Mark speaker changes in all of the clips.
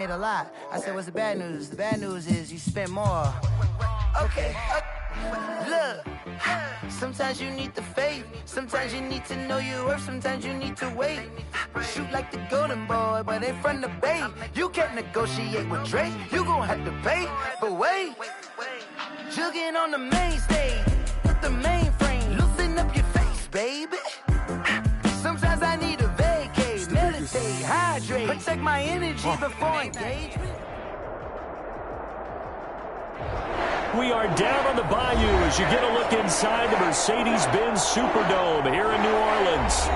Speaker 1: A lot. I said, what's the bad news? The bad news is you spent more. Okay. Look, sometimes you need the faith. Sometimes you need to know your worth. Sometimes you need to wait. Shoot like the golden boy, but in front of Bay. You can't negotiate with Drake. You gon' have to pay. But wait, jugging on the main stage with the mainframe. Loosen up your face, baby. Sometimes I need a vacate, meditate, hydrate, protect my energy before engagement.
Speaker 2: We are down on the bayou as you get a look inside the Mercedes-Benz Superdome here in New Orleans.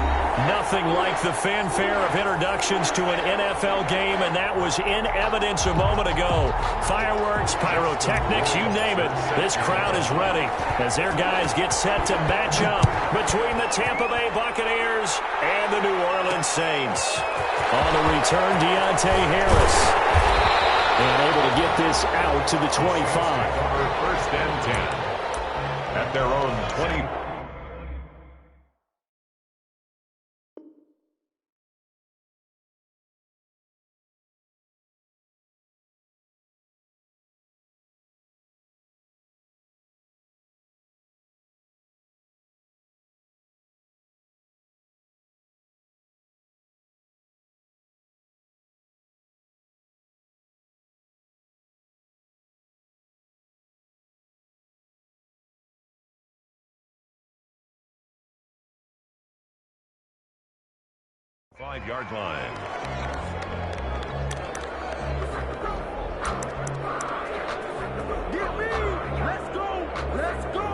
Speaker 2: Nothing like the fanfare of introductions to an NFL game, and that was in evidence a moment ago. Fireworks, pyrotechnics, you name it. This crowd is ready as their guys get set to match up between the Tampa Bay Buccaneers and the New Orleans Saints. On the return, Deontay Harris. And able to get this out to the 25.
Speaker 3: First and 10 at their own 20. Five-yard line.
Speaker 4: Get me! Let's go! Let's go!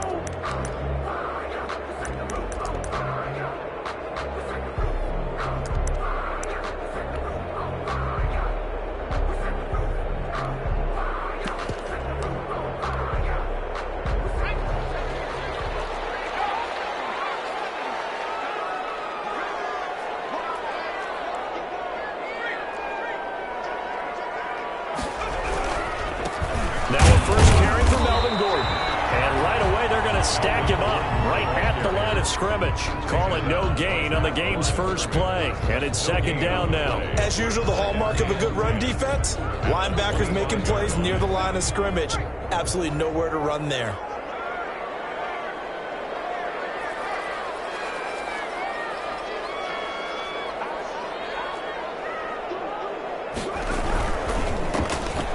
Speaker 2: Stack him up right at the line of scrimmage. Call it no gain on the game's first play. And it's second down now.
Speaker 5: As usual, the hallmark of a good run defense, linebackers making plays near the line of scrimmage. Absolutely nowhere to run there.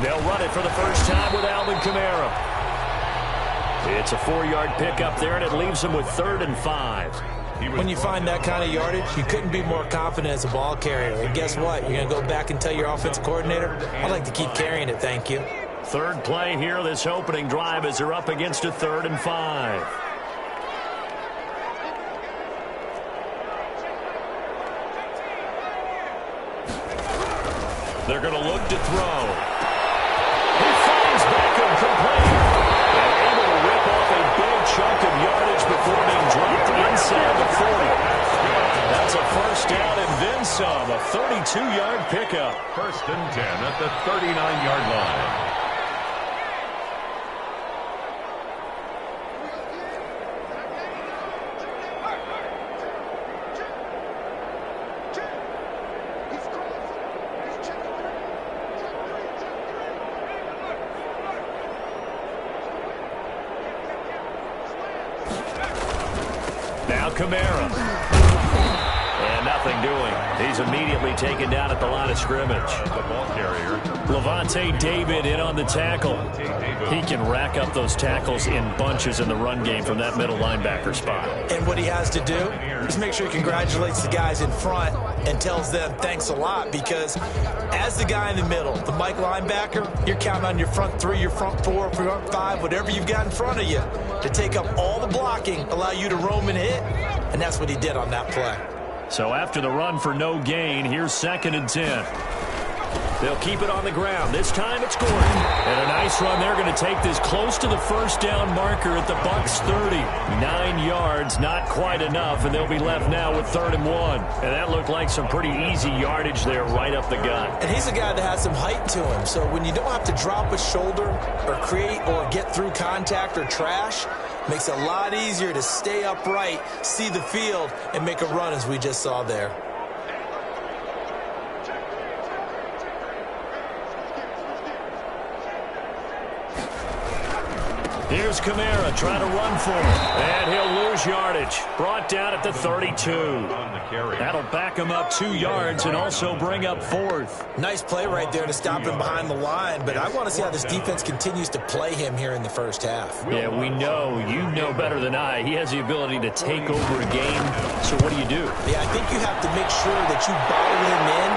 Speaker 2: They'll run it for the first time with Alvin Kamara. It's a 4-yard pickup there, and it leaves them with 3rd and 5.
Speaker 5: When you find that kind of yardage, you couldn't be more confident as a ball carrier. And guess what? You're going to go back and tell your offensive coordinator, I'd like to keep carrying it, thank you.
Speaker 2: Third play here, this opening drive, as they're up against a 3rd and 5. They're going to look to throw. He finds Beckham complete. Chunk of yardage before being dropped inside the 40. That's a first down and then some. A 32-yard pickup.
Speaker 3: First and 10 at the 39-yard line.
Speaker 2: Kamara. And nothing doing. He's immediately taken down at the line of scrimmage.
Speaker 3: The ball carrier.
Speaker 2: Levante David in on the tackle. He can rack up those tackles in bunches in the run game from that middle linebacker spot.
Speaker 5: And what he has to do is make sure he congratulates the guys in front and tells them thanks a lot, because as the guy in the middle, the Mike linebacker, you're counting on your front 3, your front 4, front 5, whatever you've got in front of you to take up all the blocking, allow you to roam and hit, and that's what he did on that play.
Speaker 2: So after the run for no gain, here's 2nd and 10. They'll keep it on the ground. This time it's Gordon. And a nice run. They're going to take this close to the first down marker at the Bucs 30. 9 yards, not quite enough, and they'll be left now with 3rd and 1. And that looked like some pretty easy yardage there right up the gut.
Speaker 5: And he's a guy that has some height to him. So when you don't have to drop a shoulder or create or get through contact or trash, makes it a lot easier to stay upright, see the field, and make a run as we just saw there.
Speaker 2: Here's Kamara trying to run for it. And he'll lose yardage. Brought down at the 32. That'll back him up 2 yards and also bring up 4th.
Speaker 5: Nice play right there to stop him behind the line, but I want to see how this defense continues to play him here in the first half.
Speaker 2: Yeah, we know. You know better than I. He has the ability to take over a game. So what do you do?
Speaker 5: Yeah, I think you have to make sure that you bottle him in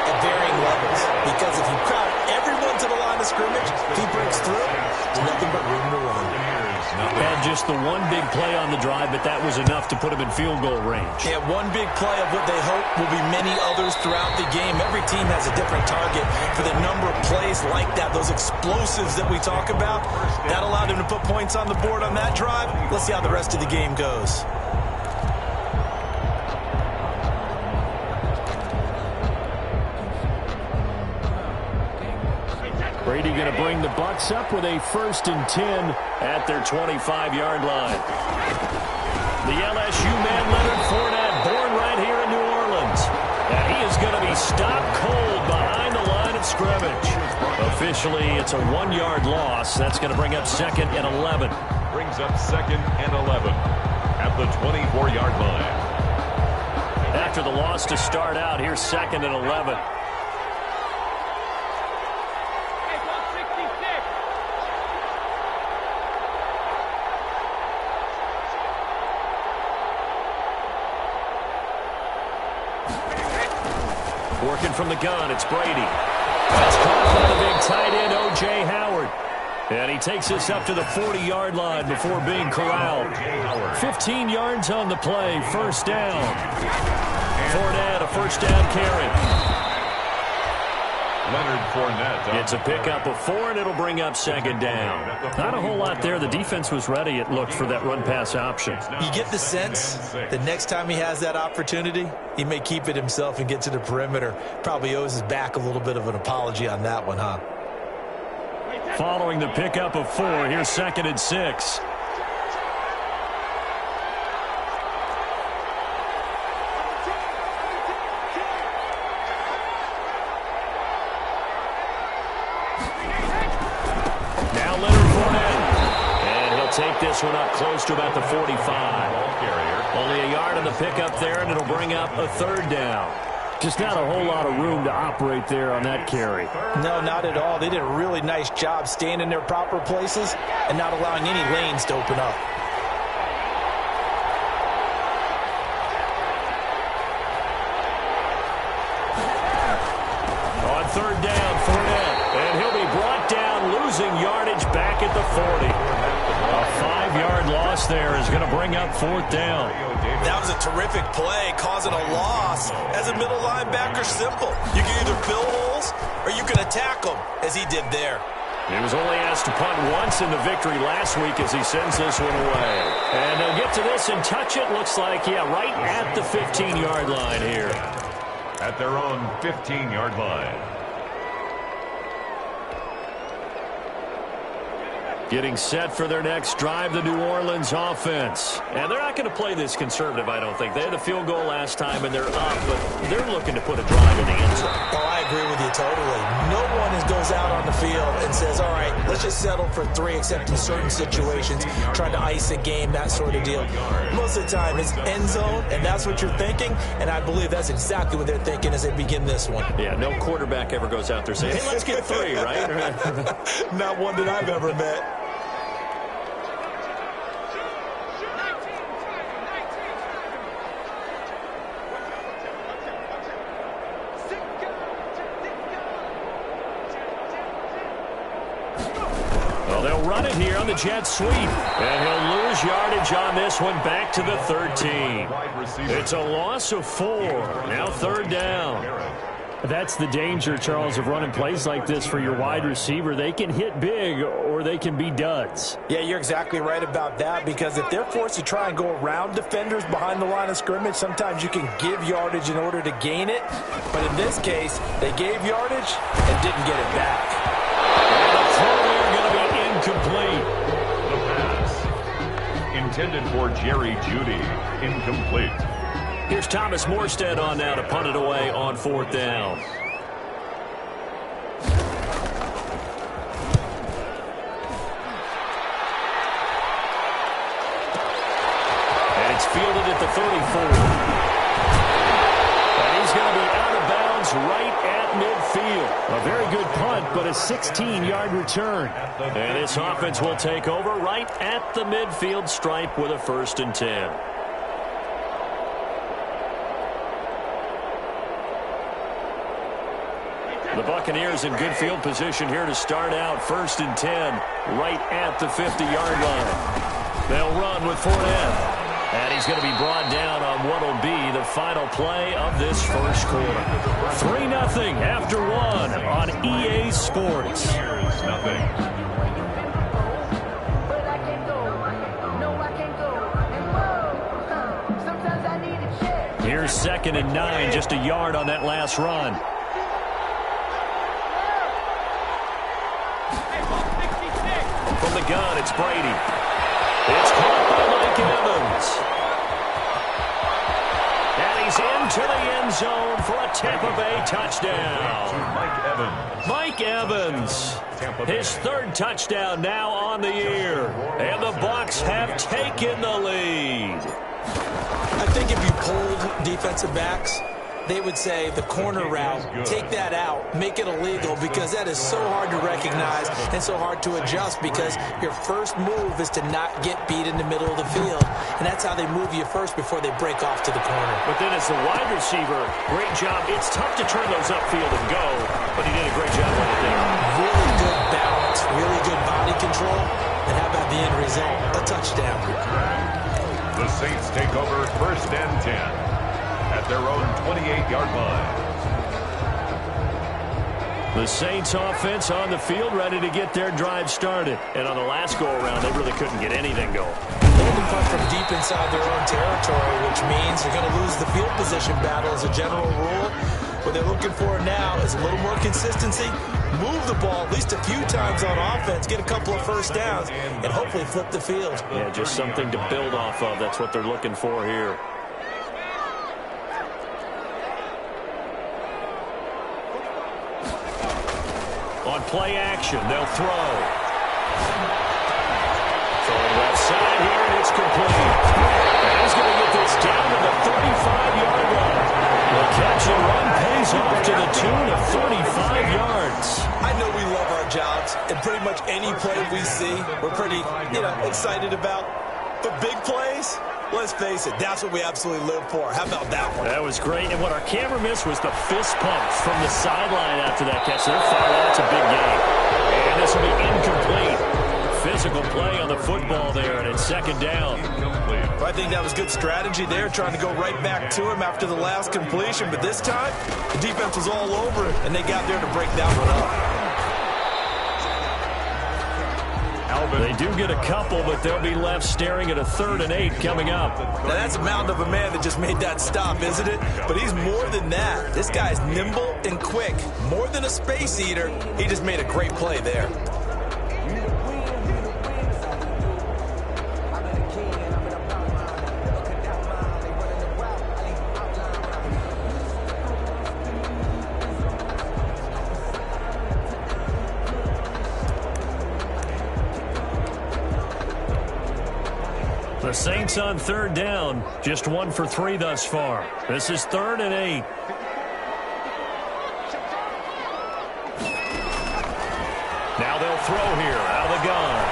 Speaker 5: at varying levels, because if you crowd everyone to the line of scrimmage, if he breaks through, there's nothing but room to run.
Speaker 2: Had just the one big play on the drive, but that was enough to put him in field goal range.
Speaker 5: Yeah, one big play of what they hope will be many others throughout the game. Every team has a different target for the number of plays like that, those explosives that we talk about. That allowed him to put points on the board on that drive. Let's see how the rest of the game goes.
Speaker 2: Brady going to bring the Bucs up with a 1st and 10 at their 25-yard line. The LSU man, Leonard Fournette, born right here in New Orleans. And he is going to be stopped cold behind the line of scrimmage. Officially, it's a 1-yard loss. That's going to bring up 2nd and 11.
Speaker 3: Brings up 2nd and 11 at the 24-yard line.
Speaker 2: After the loss to start out, here's 2nd and 11. Working from the gun, it's Brady. That's caught by the big tight end, O.J. Howard. And he takes us up to the 40-yard line before being corralled. 15 yards on the play, 1st down. Fournette, a 1st down carry.
Speaker 3: Leonard Fournette.
Speaker 2: It's a pickup of 4, and it'll bring up 2nd down. Not a whole lot there. The defense was ready, it looked, for that run-pass option.
Speaker 5: You get the sense that next time he has that opportunity, he may keep it himself and get to the perimeter. Probably owes his back a little bit of an apology on that one, huh?
Speaker 2: Following the pickup of 4, here's 2nd and 6. Take this one up close to about the 45. Only a yard on the pickup there, and it'll bring up a 3rd down. Just not a whole lot of room to operate there on that carry.
Speaker 5: No, not at all. They did a really nice job staying in their proper places and not allowing any lanes to open up.
Speaker 2: On 3rd down, Fournette, and he'll be brought down, losing yardage back at the 40. A 5-yard loss there is going to bring up 4th down.
Speaker 5: That was a terrific play, causing a loss. As a middle linebacker, simple. You can either fill holes or you can attack them, as he did there.
Speaker 2: He was only asked to punt once in the victory last week as he sends this one away. And they'll get to this and touch it. Looks like, yeah, right at the 15-yard line here.
Speaker 3: At their own 15-yard line.
Speaker 2: Getting set for their next drive, the New Orleans offense. And they're not going to play this conservative, I don't think. They had a field goal last time, and they're up, but they're looking to put a drive in the end zone.
Speaker 5: Oh, I agree with you totally. No one goes out on the field and says, all right, let's just settle for 3, except in certain situations, trying to ice a game, that sort of deal. Most of the time, it's end zone, and that's what you're thinking, and I believe that's exactly what they're thinking as they begin this one.
Speaker 2: Yeah, no quarterback ever goes out there saying, hey, let's get 3, right?
Speaker 5: Not one that I've ever met.
Speaker 2: They'll run it here on the jet sweep. And he'll lose yardage on this one back to the 13. It's a loss of 4. Now 3rd down. That's the danger, Charles, of running plays like this for your wide receiver. They can hit big or they can be duds.
Speaker 5: Yeah, you're exactly right about that, because if they're forced to try and go around defenders behind the line of scrimmage, sometimes you can give yardage in order to gain it. But in this case, they gave yardage and didn't get it back.
Speaker 2: And the throw there going to be incomplete.
Speaker 3: The pass intended for Jerry Jeudy, incomplete.
Speaker 2: Here's Thomas Morstead on now to punt it away on 4th down. very good punt, but a 16-yard return. And this offense will take over right at the midfield stripe with a 1st and 10. The Buccaneers in good field position here to start out. 1st and 10 right at the 50-yard line. They'll run with Fournette. And he's going to be brought down on what will be the final play of this first quarter. 3-0 after 1 on EA Sports. Here's 2nd and 9, just a yard on that last run. From the gun, it's Brady. It's caught by Mike Evans. And he's into the end zone for a Tampa Bay touchdown. Mike Evans. His 3rd touchdown now on the year. And the Bucs have taken the lead.
Speaker 5: I think if you pulled defensive backs, they would say the corner route, take that out, make it illegal, because that is so hard to recognize and so hard to adjust, because your first move is to not get beat in the middle of the field. And that's how they move you first before they break off to the corner.
Speaker 2: But then as the wide receiver, great job. It's tough to turn those upfield and go, but he did a great job with it there.
Speaker 5: Really good balance, really good body control. And how about the end result? A touchdown.
Speaker 3: The Saints take over 1st and 10 at their own 28-yard line.
Speaker 2: The Saints offense on the field, ready to get their drive started. And on the last go-around, they really couldn't get anything going.
Speaker 5: Hold the punt from deep inside their own territory, which means they're going to lose the field position battle as a general rule. What they're looking for now is a little more consistency, move the ball at least a few times on offense, get a couple of 1st downs, and hopefully flip the field.
Speaker 2: Yeah, just something to build off of. That's what they're looking for here. On play action, they'll throw. Throwing left side here, and it's complete. And he's going to get this down to the 35-yard line. The catch and run pays off to the tune of 35 yards.
Speaker 5: I know we love our jobs, and pretty much any play we see, we're pretty, excited about. But big plays, let's face it, that's what we absolutely live for. How about that one?
Speaker 2: That was great. And what our camera missed was the fist pump from the sideline after that catch. They're fired out. It's a big game. And this will be incomplete. Physical play on the football there, and it's 2nd down.
Speaker 5: Well, I think that was good strategy there, trying to go right back to him after the last completion. But this time, the defense was all over it, and they got there to break that one up.
Speaker 2: They do get a couple, but they'll be left staring at a 3rd and 8 coming up.
Speaker 5: Now, that's a mountain of a man that just made that stop, isn't it? But he's more than that. This guy's nimble and quick. More than a space eater, he just made a great play there.
Speaker 2: The Saints on 3rd down, just 1 for 3 thus far. This is 3rd and 8. Now they'll throw here, out of the gun.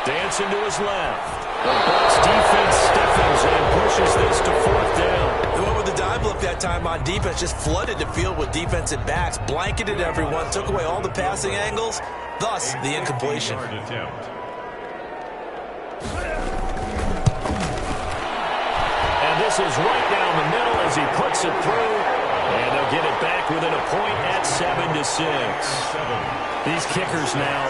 Speaker 2: Dancing to his left. The Bucs defense stiffens and pushes this to 4th down.
Speaker 5: They went with the dive look that time on defense, just flooded the field with defensive backs, blanketed everyone, took away all the passing angles, thus the incompletion.
Speaker 2: And this is right down the middle as he puts it through. And they'll get it back within a point at 7-6. These kickers now,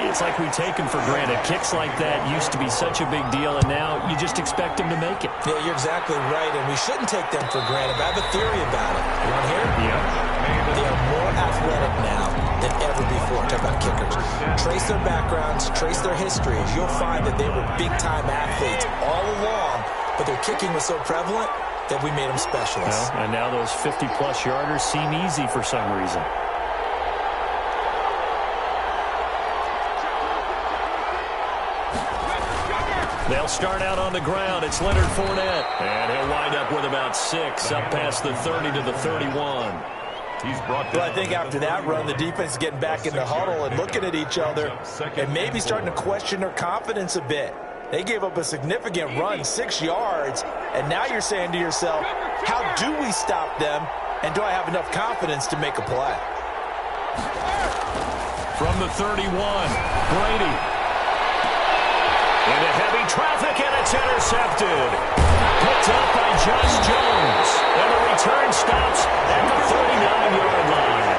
Speaker 2: it's like we take them for granted. Kicks like that used to be such a big deal, and now you just expect them to make it.
Speaker 5: Yeah, you're exactly right, and we shouldn't take them for granted. But I have a theory about it. You want to hear it?
Speaker 2: Yeah.
Speaker 5: They are more athletic now than ever before. Talk about kickers. Trace their backgrounds, trace their histories. You'll find that they were big-time athletes all along, but their kicking was so prevalent that we made them specialists.
Speaker 2: Well, and now those 50-plus yarders seem easy for some reason. They'll start out on the ground. It's Leonard Fournette. And he'll wind up with about 6, up past the 30 to the 31.
Speaker 3: He's brought
Speaker 5: Well, I think after that run, the defense is getting back in the huddle and looking at each other and maybe starting to question their confidence a bit. They gave up a significant run, 6 yards, and now you're saying to yourself, how do we stop them, and do I have enough confidence to make a play?
Speaker 2: From the 31, Brady. Into heavy traffic, and it's intercepted. Picked up by Josh Jones. And the return stops at the 39-yard line.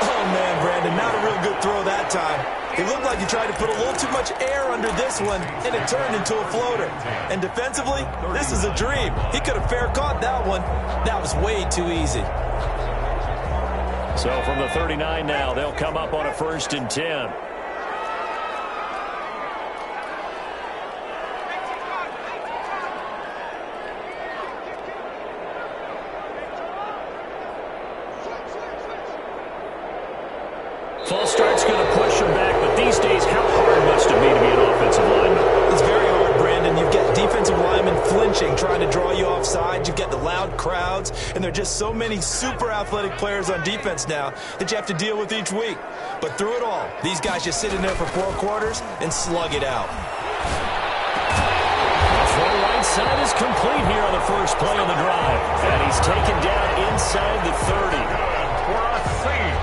Speaker 5: Oh, man, Brandon, not a real good throw that time. It looked like he tried to put a little too much air under this one, and it turned into a floater. And defensively, this is a dream. He could have fair caught that one. That was way too easy.
Speaker 2: So from the 39 now, they'll come up on a 1st and 10. False start's going to push him back, but these days, how hard must it be to be an offensive lineman?
Speaker 5: It's very hard, Brandon. You've got defensive linemen flinching, trying to draw you offside. You've got the loud crowds, and there are just so many super athletic players on defense now that you have to deal with each week. But through it all, these guys just sit in there for 4 quarters and slug it out.
Speaker 2: The throw right side is complete here on the first play of the drive. And he's taken down inside the 30.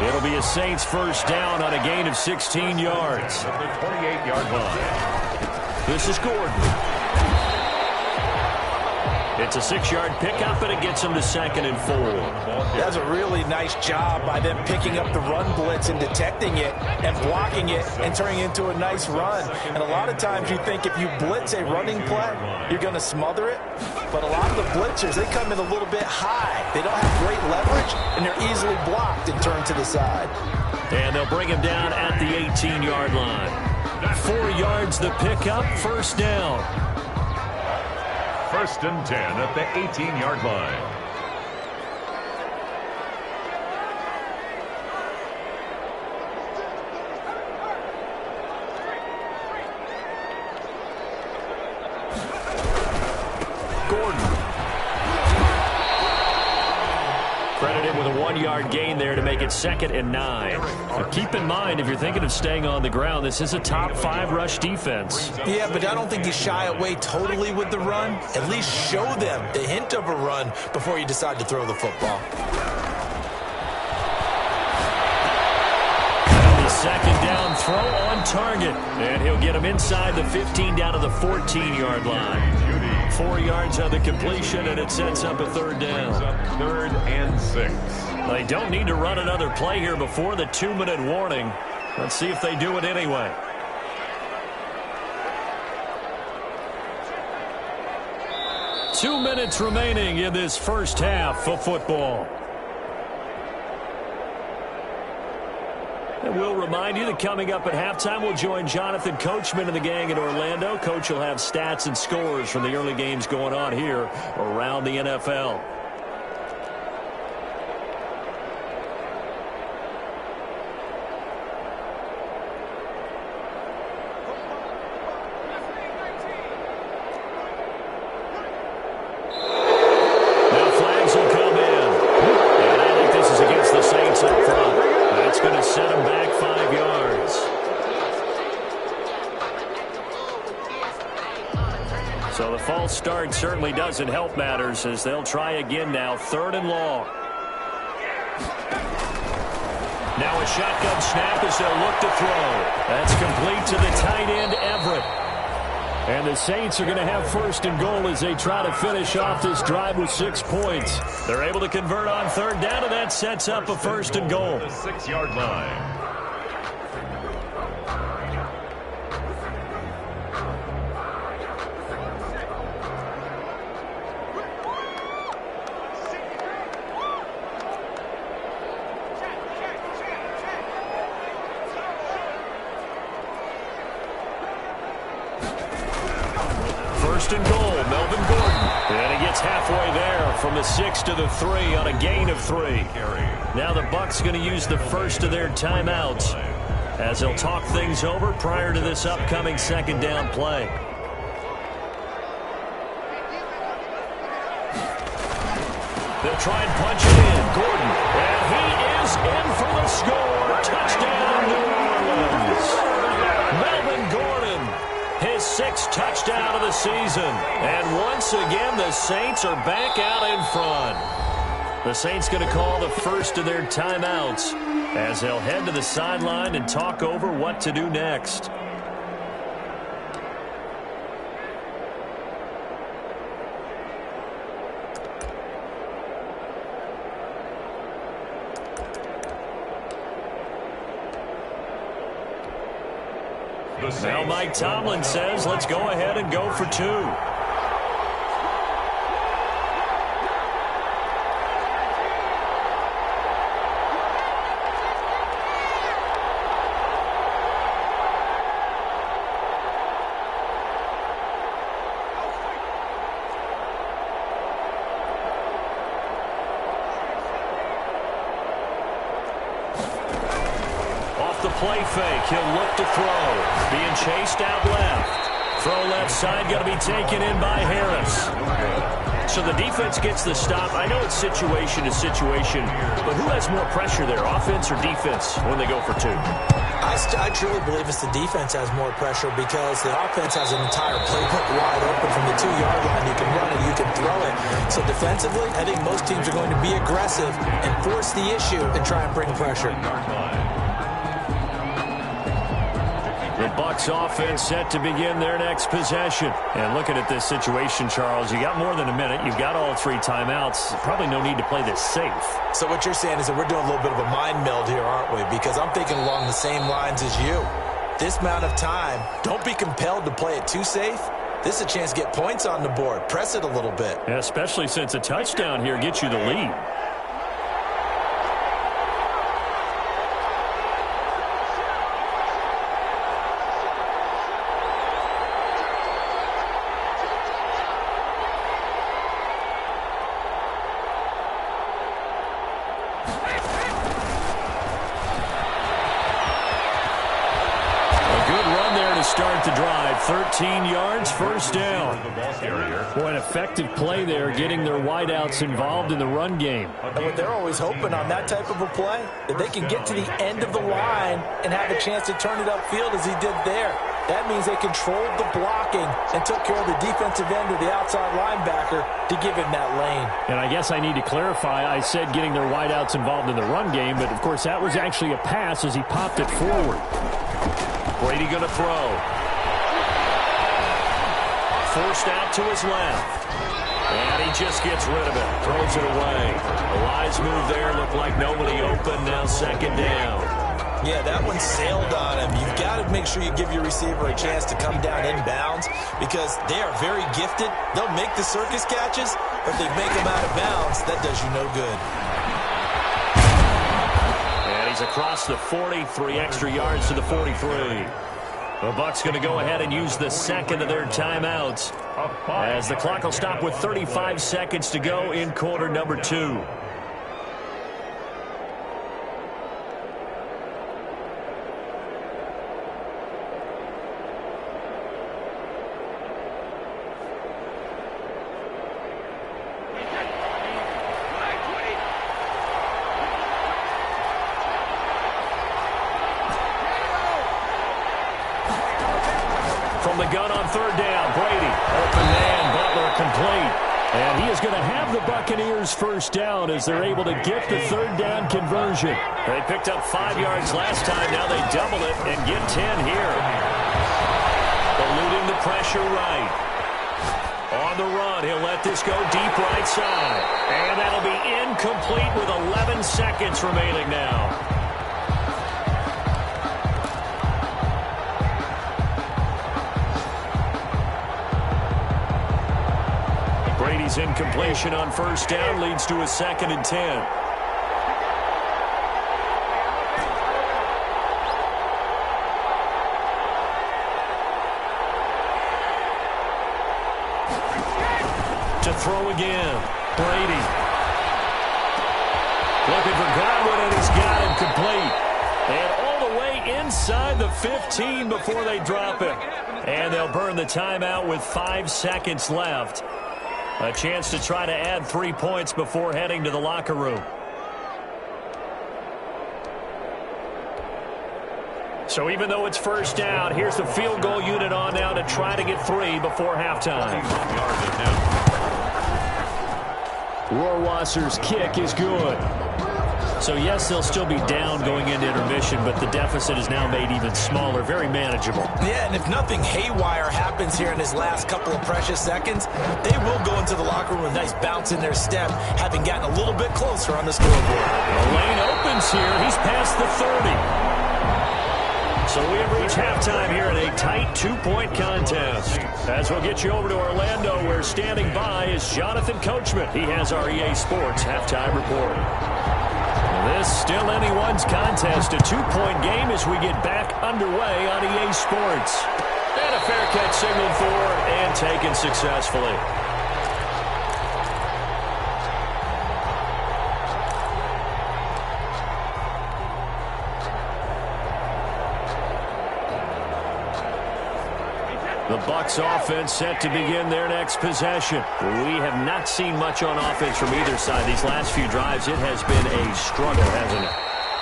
Speaker 2: It'll be a Saints first down on a gain of 16 yards.
Speaker 3: At the 28-yard line.
Speaker 2: This is Gordon. It's a 6-yard pickup, and it gets him to 2nd and 4.
Speaker 5: That's a really nice job by them picking up the run blitz and detecting it and blocking it and turning it into a nice run. And a lot of times you think if you blitz a running play, you're going to smother it. But a lot of the blitzers, they come in a little bit high. They don't have great leverage, and they're easily blocked and turned to the side.
Speaker 2: And they'll bring him down at the 18-yard line. 4 yards the pickup, first down.
Speaker 3: 1st and 10 at the 18-yard line.
Speaker 2: Credited with a 1-yard gain there to make it 2nd and 9. But keep in mind, if you're thinking of staying on the ground, this is a top 5 rush defense.
Speaker 5: Yeah, but I don't think you shy away totally with the run. At least show them the hint of a run before you decide to throw the football.
Speaker 2: And the 2nd down throw on target. And he'll get him inside the 15 down to the 14-yard line. 4 yards on the completion, and it sets up a 3rd down.
Speaker 3: 3rd and 6.
Speaker 2: They don't need to run another play here before the 2-minute warning. Let's see if they do it anyway. Two minutes remaining in this first half of football. And we'll remind you that coming up at halftime, we'll join Jonathan Coachman and the gang in Orlando. Coach will have stats and scores from the early games going on here around the NFL. Now flags will come in. And I think this is against the Saints up front. That's going to set them back 5 yards. So the false start certainly doesn't help matters as they'll try again now. 3rd and long. Now a shotgun snap as they'll look to throw. That's complete to the tight end, Everett. And the Saints are going to have 1st and goal as they try to finish off this drive with 6 points. They're able to convert on 3rd down, and that sets up a 1st and goal.
Speaker 3: The 6-yard line.
Speaker 2: And goal, Melvin Gordon. And he gets halfway there from the 6 to the 3 on a gain of 3. Now the Bucs going to use the first of their timeouts as they'll talk things over prior to this upcoming 2nd down play. They'll try and punch it in. Gordon. is in for the score. Touchdown, New Orleans. Melvin Gordon, his 6th touchdown of the season. And once again, the Saints are back out in front. The Saints going to call the first of their timeouts as they'll head to the sideline and talk over what to do next. Now Mike Tomlin says, let's go ahead and go for 2. Play fake. He'll look to throw. Being chased out left. Throw left side going to be taken in by Harris. So the defense gets the stop. I know it's situation to situation, but who has more pressure there, offense or defense, when they go for 2?
Speaker 5: I truly believe it's the defense has more pressure because the offense has an entire playbook wide open from the 2-yard line. You can run it, you can throw it. So defensively, I think most teams are going to be aggressive and force the issue and try and bring pressure.
Speaker 2: The Bucs offense set to begin their next possession. And looking at this situation, Charles, you got more than a minute. You've got all 3 timeouts. Probably no need to play this safe.
Speaker 5: So what you're saying is that we're doing a little bit of a mind meld here, aren't we? Because I'm thinking along the same lines as you. This amount of time, don't be compelled to play it too safe. This is a chance to get points on the board. Press it a little bit.
Speaker 2: Yeah, especially since a touchdown here gets you the lead. Start the drive. 13 yards, first down. Boy, an effective play there, getting their wideouts involved in the run game.
Speaker 5: And what they're always hoping on that type of a play, that they can get to the end of the line and have a chance to turn it upfield as he did there. That means they controlled the blocking and took care of the defensive end or the outside linebacker to give him that lane.
Speaker 2: And I guess I need to clarify, I said getting their wideouts involved in the run game, but of course that was actually a pass as he popped it forward. Brady going to throw. Forced out to his left. And he just gets rid of it. Throws it away. A wise move there. Looked like nobody open. Now 2nd down.
Speaker 5: Yeah, that one sailed on him. You've got to make sure you give your receiver a chance to come down inbounds because they are very gifted. They'll make the circus catches, but if they make them out of bounds, that does you no good.
Speaker 2: He's across the 40, 3 extra yards to the 43. The Bucs going to go ahead and use the 2nd of their timeouts as the clock will stop with 35 seconds to go in quarter number 2. The gun on 3rd down. Brady, open man, Butler complete. And he is going to have the Buccaneers first down as they're able to get the 3rd down conversion. They picked up 5 yards last time. Now they double it and get 10 here. Eluding the pressure right. On the run, he'll let this go deep right side. And that'll be incomplete with 11 seconds remaining now. Brady's incompletion on 1st down leads to a 2nd and 10. To throw again. Brady. Looking for Godwin, and he's got him complete. And all the way inside the 15 before they drop it. And they'll burn the timeout with 5 seconds left. A chance to try to add 3 points before heading to the locker room. So even though it's first down, here's the field goal unit on now to try to get 3 before halftime. Rohrwasser's kick is good. So, yes, they'll still be down going into intermission, but the deficit is now made even smaller, very manageable.
Speaker 5: Yeah, and if nothing haywire happens here in his last couple of precious seconds, they will go into the locker room with a nice bounce in their step, having gotten a little bit closer on the scoreboard.
Speaker 2: The lane opens here. He's past the 30. So we have reached halftime here in a tight 2-point contest. As we'll get you over to Orlando, where standing by is Jonathan Coachman. He has our EA Sports halftime report. This still anyone's contest, a 2-point game as we get back underway on EA Sports. And a fair catch signaled for and taken successfully. The Bucs offense set to begin their next possession. We have not seen much on offense from either side. These last few drives, it has been a struggle, hasn't it?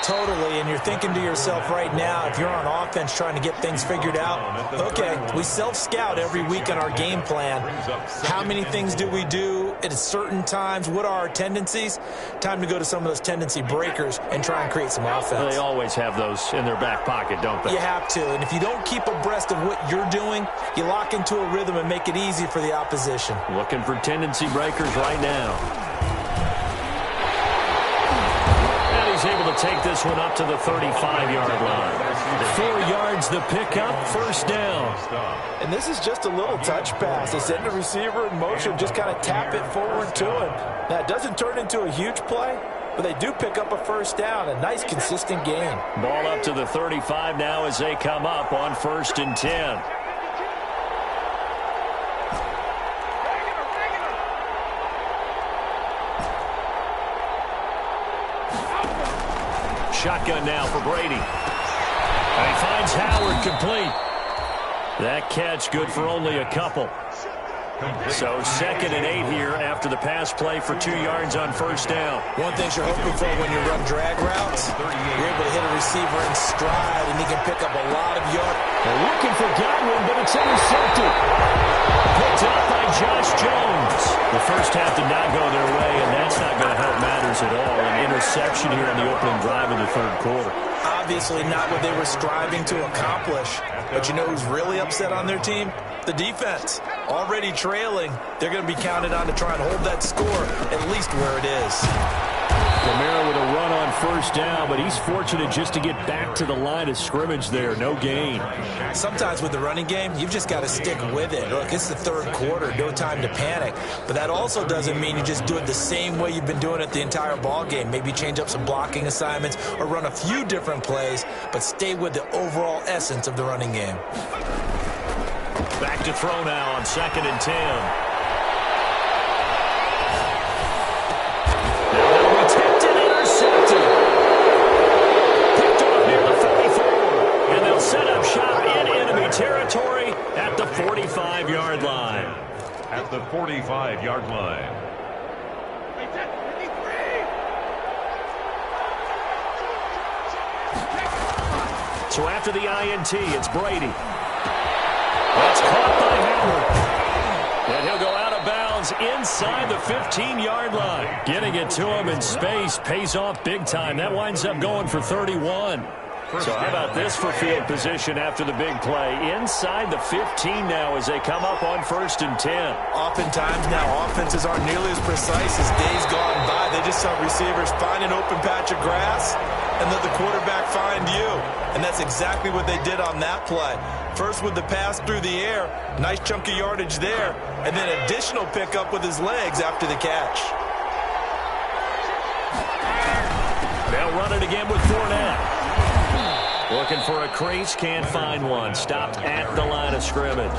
Speaker 5: Totally, and you're thinking to yourself right now, if you're on offense trying to get things figured out, okay, we self-scout every week on our game plan. How many things do we do at certain times? What are our tendencies? Time to go to some of those tendency breakers and try and create some offense.
Speaker 2: They always have those in their back pocket, don't they?
Speaker 5: You have to, and if you don't keep abreast of what you're doing, you lock into a rhythm and make it easy for the opposition.
Speaker 2: Looking for tendency breakers right now. He's able to take this one up to the 35-yard line. 4 yards the pickup, first down.
Speaker 5: And this is just a little touch pass. They send the receiver in motion, just kind of tap it forward to him. Now, it doesn't turn into a huge play, but they do pick up a first down. A nice, consistent gain.
Speaker 2: Ball up to the 35 now as they come up on 1st and 10. Shotgun now for Brady. And he finds Howard complete. That catch good for only a couple. So 2nd and 8 here after the pass play for 2 yards on first down.
Speaker 5: One thing you're hoping for when you run drag routes, you're able to hit a receiver in stride, and he can pick up a lot of yards.
Speaker 2: They're looking for Godwin, but it's intercepted. Picked up by Josh Jones. The first half did not go their way, and that's not going to help matters at all. An interception here in the opening drive of the 3rd quarter.
Speaker 5: Obviously not what they were striving to accomplish. But you know who's really upset on their team? The defense. Already trailing, they're going to be counted on to try and hold that score at least where it is.
Speaker 2: Romero with a run on first down, but he's fortunate just to get back to the line of scrimmage there. No gain.
Speaker 5: Sometimes with the running game, you've just got to stick with it. Look, it's the 3rd quarter, no time to panic. But that also doesn't mean you just do it the same way you've been doing it the entire ball game. Maybe change up some blocking assignments or run a few different plays, but stay with the overall essence of the running game.
Speaker 2: Back to throw now on 2nd and 10. Set up shop in enemy territory at the 45-yard line.
Speaker 3: At the 45-yard line.
Speaker 2: So after the INT, it's Brady. That's caught by Howard. And he'll go out of bounds inside the 15-yard line. Getting it to him in space pays off big time. That winds up going for 31. So how about this for field position after the big play? Inside the 15 now as they come up on 1st and 10.
Speaker 5: Oftentimes now offenses aren't nearly as precise as days gone by. They just saw receivers find an open patch of grass and let the quarterback find you. And that's exactly what they did on that play. First with the pass through the air, nice chunk of yardage there, and then additional pickup with his legs after the catch.
Speaker 2: They'll run it again with Fournette. Looking for a crease, can't find one. Stopped at the line of scrimmage.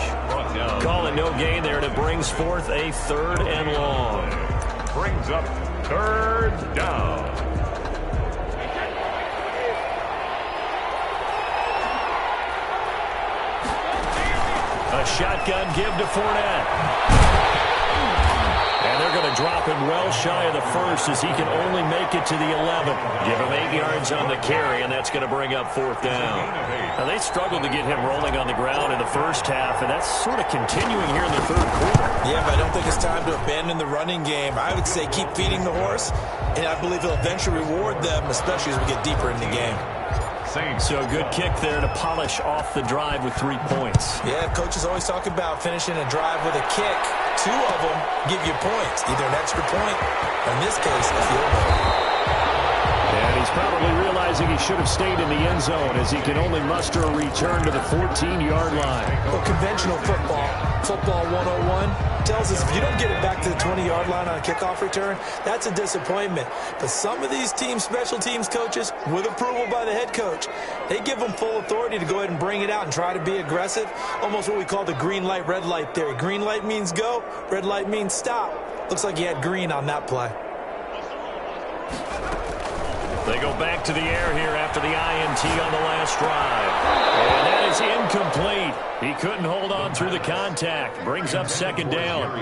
Speaker 2: Calling no gain there, and it brings forth a 3rd and long.
Speaker 3: Brings up 3rd down.
Speaker 2: A shotgun give to Fournette. And they're going to drop him well shy of the first as he can only make it to the 11. Give him 8 yards on the carry, and that's going to bring up 4th down. Now, they struggled to get him rolling on the ground in the first half, and that's sort of continuing here in the 3rd quarter. Yeah, but I don't think it's time to abandon the running game. I would say keep feeding the horse, and I believe he'll eventually reward them, especially as we get deeper in the game. So good kick there to polish off the drive with 3 points.
Speaker 5: Yeah, coaches always talk about finishing a drive with a kick. 2 of them give you points, either an extra point, or in this case, a field goal.
Speaker 2: And he's probably realizing he should have stayed in the end zone as he can only muster a return to the 14-yard line.
Speaker 5: Well, conventional football 101, tells us if you don't get it back to the 20-yard line on a kickoff return, that's a disappointment. But some of these team special teams coaches, with approval by the head coach, they give them full authority to go ahead and bring it out and try to be aggressive, almost what we call the green light, red light theory. Green light means go, red light means stop. Looks like he had green on that play.
Speaker 2: They go back to the air here after the INT on the last drive. And that is incomplete. He couldn't hold on through the contact. Brings up 2nd down.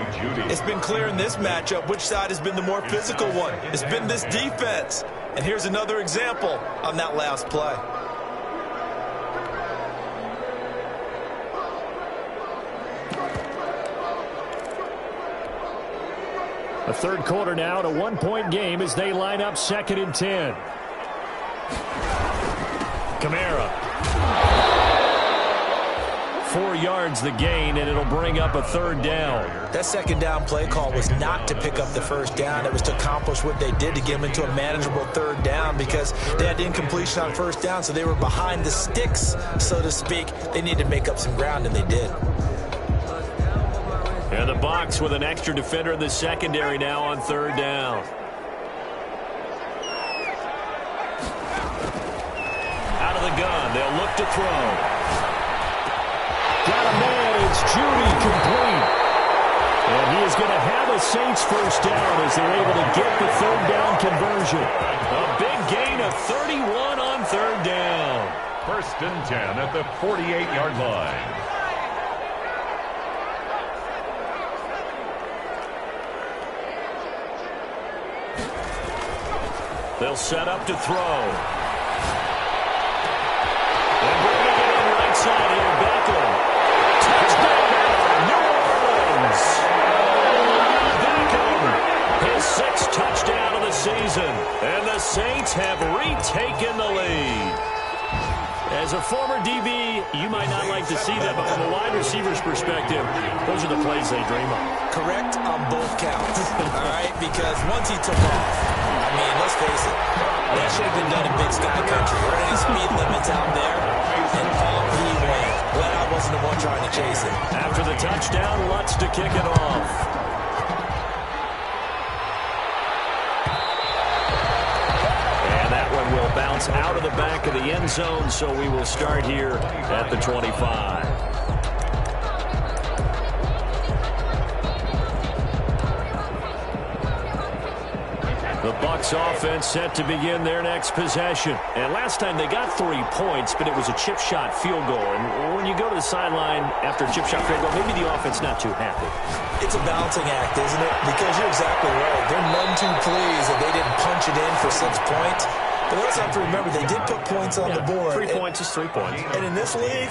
Speaker 5: It's been clear in this matchup which side has been the more physical one. It's been this defense. And here's another example on that last play.
Speaker 2: The 3rd quarter now, a 1-point game as they line up 2nd and 10. Kamara. 4 yards the gain, and it'll bring up a 3rd down.
Speaker 5: That 2nd down play call was not to pick up the 1st down. It was to accomplish what they did to get them into a manageable 3rd down because they had incompletion on 1st down, so they were behind the sticks, so to speak. They needed to make up some ground, and they did.
Speaker 2: And the Bucs with an extra defender in the secondary now on 3rd down. Out of the gun, they'll look to throw. Got a man, it's Judy, complete. And he is going to have a Saints 1st down as they're able to get the 3rd down conversion. A big gain of 31 on 3rd down.
Speaker 3: 1st and 10 at the 48-yard line.
Speaker 2: They'll set up to throw. And bringing it in right side here, Beckham. Touchdown, New Orleans. Beckham, his 6th touchdown of the season. And the Saints have retaken the lead. As a former DB, you might not like to see that, but from a wide receiver's perspective, those are the plays they dream of.
Speaker 5: Correct on both counts, all right? Because once he took off, I mean, let's face it, that should have been done in Big Sky Country. There aren't any speed limits out there, and off he went. Glad I wasn't the one trying to chase him.
Speaker 2: After the touchdown, Lutz to kick it off. Will bounce out of the back of the end zone, so we will start here at the 25. The Bucs offense set to begin their next possession. And last time they got 3 points, but it was a chip shot field goal. And when you go to the sideline after a chip shot field goal, maybe the offense not too happy.
Speaker 5: It's a balancing act, isn't it? Because you're exactly right. They're none too pleased that they didn't punch it in for 6 points. But we also have to remember they did put points on the board.
Speaker 2: 3 points is 3 points.
Speaker 5: And in this league,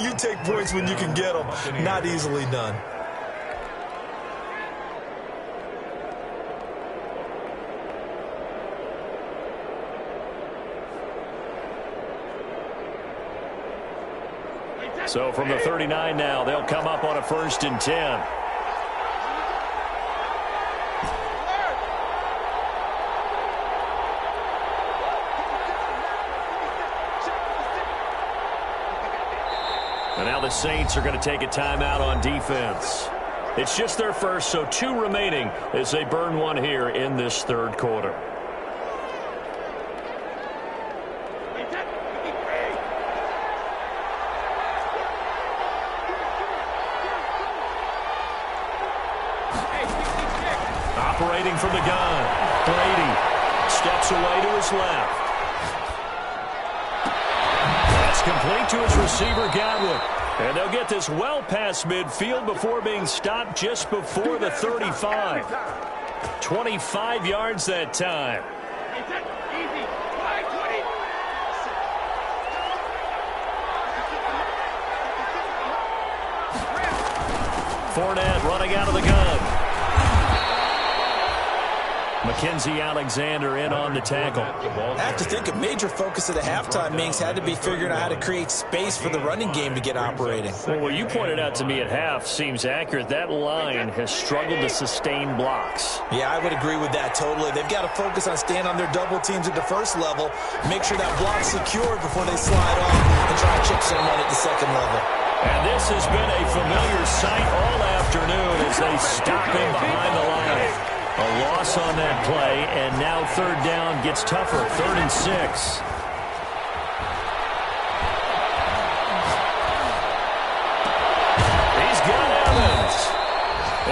Speaker 5: you take points when you can get them. Not easily done.
Speaker 2: So from the 39 now, they'll come up on a 1st and 10. And now the Saints are going to take a timeout on defense. It's just their first, so 2 remaining as they burn 1 here in this 3rd quarter. Operating from the gun, Brady steps away to his left. That's complete to his receiver, Godwin. And they'll get this well past midfield before being stopped just before the 35. 25 yards that time. Fournette running out of the gun. Mackenzie Alexander in on the tackle.
Speaker 5: I have to think a major focus of the halftime meetings had to be figuring out how to create space for the running game to get operating.
Speaker 2: Well, what you pointed out to me at half seems accurate. That line has struggled to sustain blocks.
Speaker 5: Yeah, I would agree with that totally. They've got to focus on staying on their double teams at the first level, make sure that block's secured before they slide off and try to chip someone at the second level.
Speaker 2: And this has been a familiar sight all afternoon as they stop him behind the line. A loss on that play, and now third down gets tougher. 3rd and 6. He's got Evans.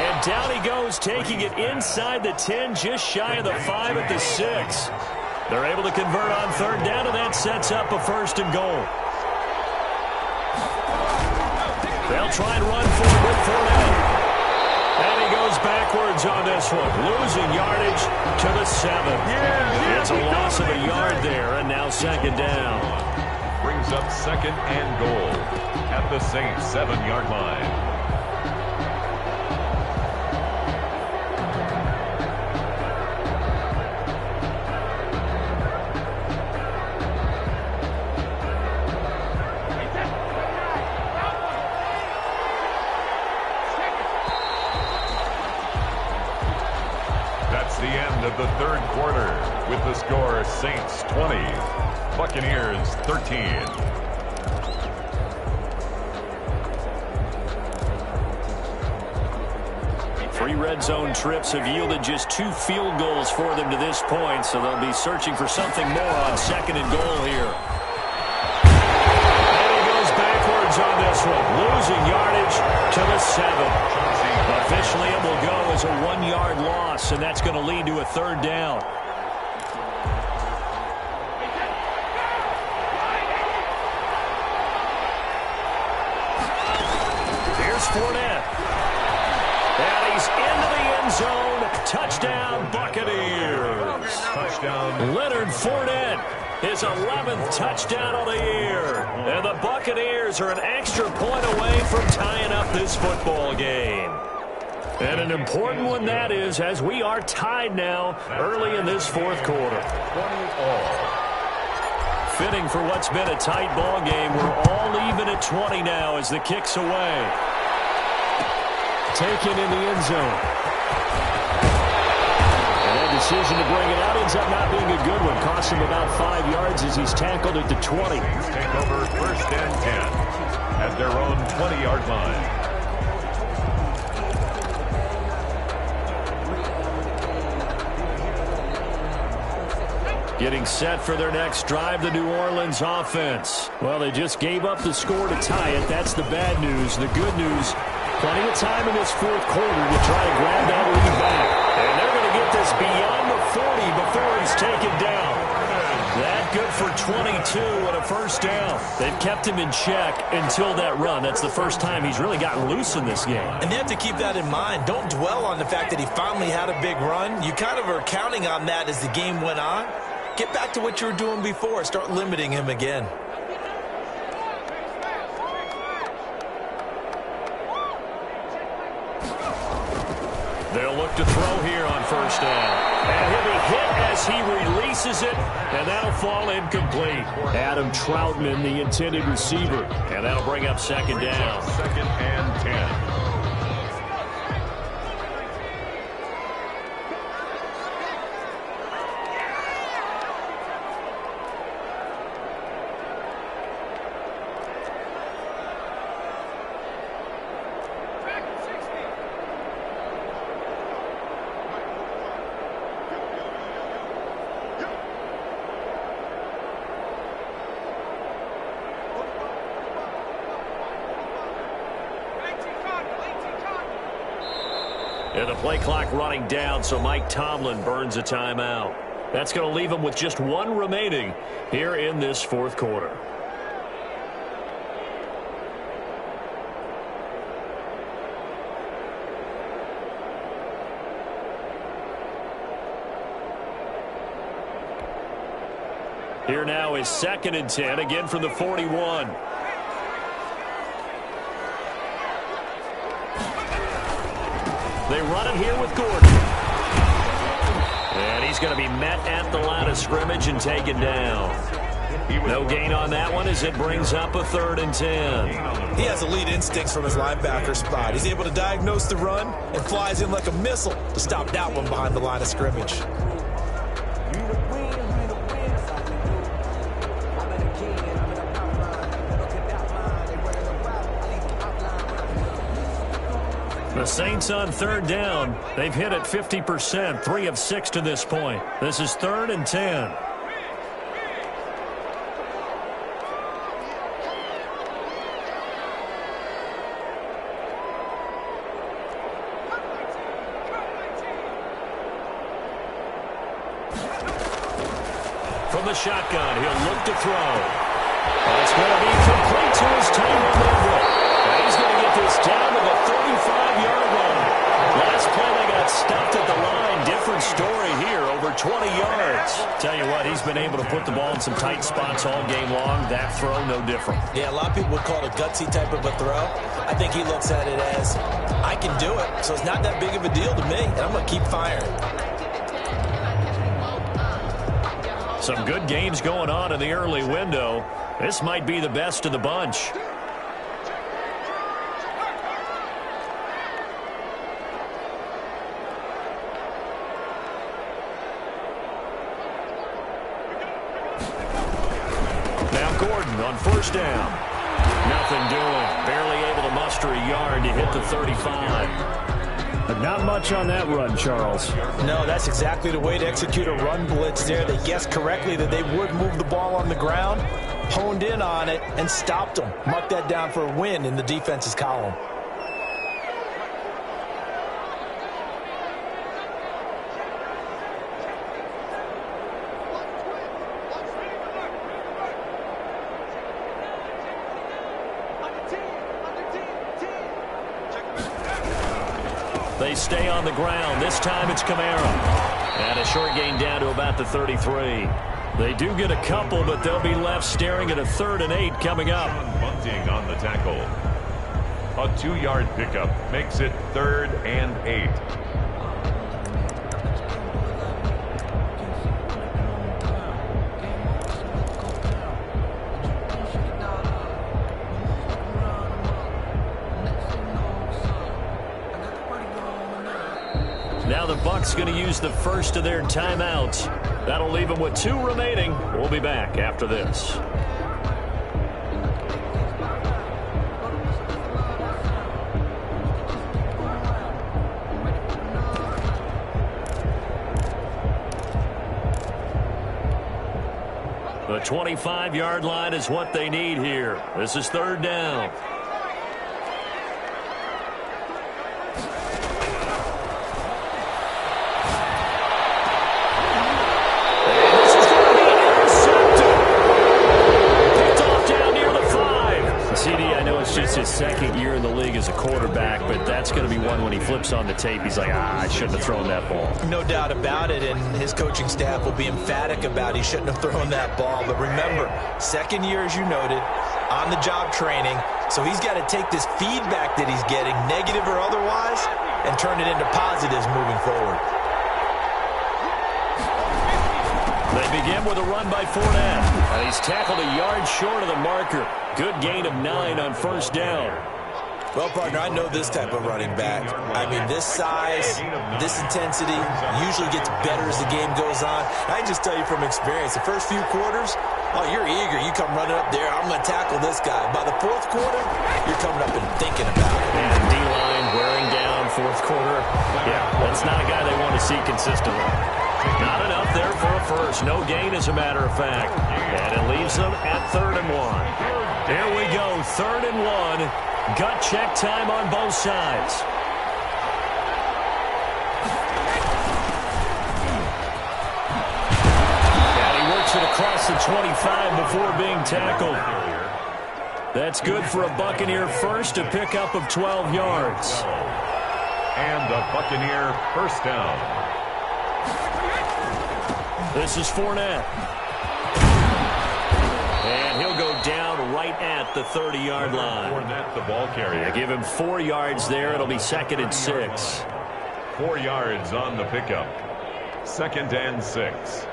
Speaker 2: And down he goes, taking it inside the 10, just shy of the 5 at the 6. They're able to convert on third down, and that sets up a 1st and goal. They'll try and run forward with Fournette. And he goes backwards on this one, losing yardage to the 7. It's a loss of a yard there, and now 2nd down.
Speaker 3: Brings up 2nd and goal at the Saints' 7-yard line. Of the 3rd quarter with the score Saints 20, Buccaneers 13.
Speaker 2: Three red zone trips have yielded just 2 field goals for them to this point, so they'll be searching for something more on 2nd and goal here. And he goes backwards on this one, losing yardage to the 7. Officially, it will go as a 1-yard loss, and that's going to lead to a 3rd down. Here's Fournette. And he's into the end zone. Touchdown, Buccaneers.
Speaker 3: Touchdown.
Speaker 2: Leonard Fournette, his 11th touchdown of the year. And the Buccaneers are an extra point away from tying up this football game. And an important one that is, as we are tied now early in this 4th quarter.
Speaker 3: 20-all.
Speaker 2: Fitting for what's been a tight ball game. We're all even at 20 now as the kick's away. Taken in the end zone. And that decision to bring it out ends up not being a good one. Cost him about 5 yards as he's tackled at the 20.
Speaker 3: Take over 1st and 10 at their own 20-yard line.
Speaker 2: Getting set for their next drive, the New Orleans offense. Well, they just gave up the score to tie it. That's the bad news. The good news, plenty of time in this 4th quarter to try to grab that lead back. And they're going to get this beyond the 40 before he's taken down. That good for 22 and a 1st down. They've kept him in check until that run. That's the first time he's really gotten loose in this game.
Speaker 5: And they have to keep that in mind. Don't dwell on the fact that he finally had a big run. You kind of are counting on that as the game went on. Get back to what you were doing before. Start limiting him again.
Speaker 2: They'll look to throw here on 1st down. And he'll be hit as he releases it, and that'll fall incomplete. Adam Troutman, the intended receiver. And that'll bring up 2nd down.
Speaker 3: 2nd and 10.
Speaker 2: And the play clock running down, so Mike Tomlin burns a timeout. That's going to leave him with just 1 remaining here in this 4th quarter. Here now is 2nd and 10, again from the 41. They run it here with Gordon. And he's going to be met at the line of scrimmage and taken down. No gain on that one as it brings up a 3rd and 10.
Speaker 5: He has elite instincts from his linebacker spot. He's able to diagnose the run and flies in like a missile to stop that one behind the line of scrimmage.
Speaker 2: The Saints on 3rd down. They've hit it 50%, 3 of 6 to this point. This is 3rd and 10. From the shotgun, he'll look to throw. That's going to be complete to his Tyrone Everett. He's going to get this down to the 35-yard line. Last play, they got stopped at the line. Different story here, over 20 yards. Tell you what, he's been able to put the ball in some tight spots all game long. That throw, no different.
Speaker 5: Yeah, a lot of people would call it a gutsy type of a throw. I think he looks at it as, I can do it, so it's not that big of a deal to me, and I'm going to keep firing.
Speaker 2: Some good games going on in the early window. This might be the best of the bunch. Now Gordon on 1st down. Nothing doing. Barely able to muster a yard to hit the 35.
Speaker 6: But not much on that run, Charles.
Speaker 5: No, that's exactly the way to execute a run blitz there. They guessed correctly that they would move the ball on the ground, honed in on it, and stopped them. Mark that down for a win in the defense's column.
Speaker 2: They stay on the ground. This time it's Kamara. And a short gain down to about the 33. They do get a couple, but they'll be left staring at a 3rd and 8 coming up.
Speaker 3: Bunting on the tackle. A 2-yard pickup makes it 3rd and 8.
Speaker 2: Now the Bucs going to use the first of their timeouts. That'll leave them with 2 remaining. We'll be back after this. The 25-yard line is what they need here. This is 3rd down. It's his 2nd year in the league as a quarterback, but that's going to be one when he flips on the tape. He's like, I shouldn't have thrown that ball.
Speaker 5: No doubt about it, and his coaching staff will be emphatic about he shouldn't have thrown that ball. But remember, 2nd year, as you noted, on-the-job training, so he's got to take this feedback that he's getting, negative or otherwise, and turn it into positives moving forward.
Speaker 2: They begin with a run by Fournette. And he's tackled a yard short of the marker. Good gain of 9 on 1st down.
Speaker 5: Well, partner, I know this type of running back. I mean, this size, this intensity usually gets better as the game goes on. I can just tell you from experience, the first few quarters, oh, you're eager. You come running up there, I'm going to tackle this guy. By the 4th quarter, you're coming up and thinking about it.
Speaker 2: And D-line wearing down 4th quarter. Yeah, that's not a guy they want to see consistently. Not enough there for a first. No gain, as a matter of fact. And it leaves them at 3rd and 1. Here we go, 3rd and 1. Gut check time on both sides. And he works it across the 25 before being tackled. That's good for a Buccaneer first, a pickup of 12 yards.
Speaker 3: And the Buccaneer first down.
Speaker 2: This is Fournette. right at the 30-yard line.
Speaker 3: Fournette, the ball carrier.
Speaker 2: Give him 4 yards there. It'll be 2nd and 6.
Speaker 3: 4 yards on the pickup. 2nd and 6.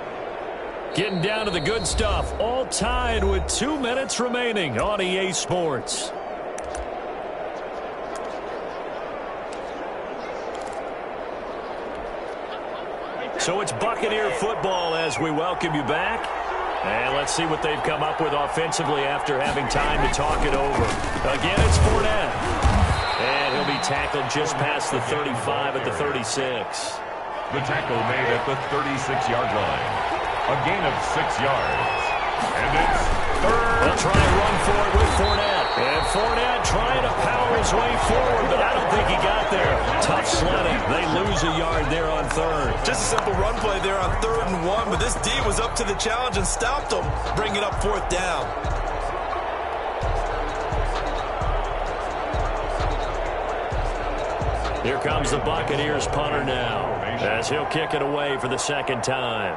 Speaker 2: Getting down to the good stuff. All tied with 2 minutes remaining on EA Sports. So it's Buccaneer football as we welcome you back. And let's see what they've come up with offensively after having time to talk it over. Again, it's Fournette. And he'll be tackled just past the 35 at the 36.
Speaker 3: The tackle made at the 36-yard line. A gain of 6 yards. And it's third.
Speaker 2: They'll try and run for it with Fournette. And Fournette trying to power his way forward, but I don't think he got there. Tough sledding. They lose a yard there on 3rd.
Speaker 5: Just a simple run play there on 3rd and 1, but this D was up to the challenge and stopped him. Bring it up 4th down.
Speaker 2: Here comes the Buccaneers punter now, as he'll kick it away for the 2nd time.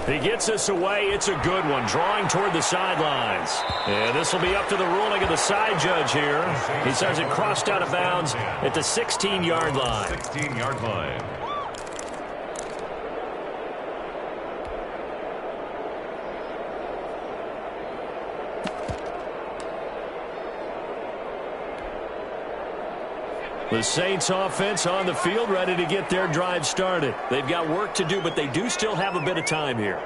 Speaker 2: He gets us away. It's a good one, drawing toward the sidelines. And this will be up to the ruling of the side judge here. He says it crossed out of bounds at the 16-yard line.
Speaker 3: 16-yard line.
Speaker 2: The Saints offense on the field, ready to get their drive started. They've got work to do, but they do still have a bit of time here.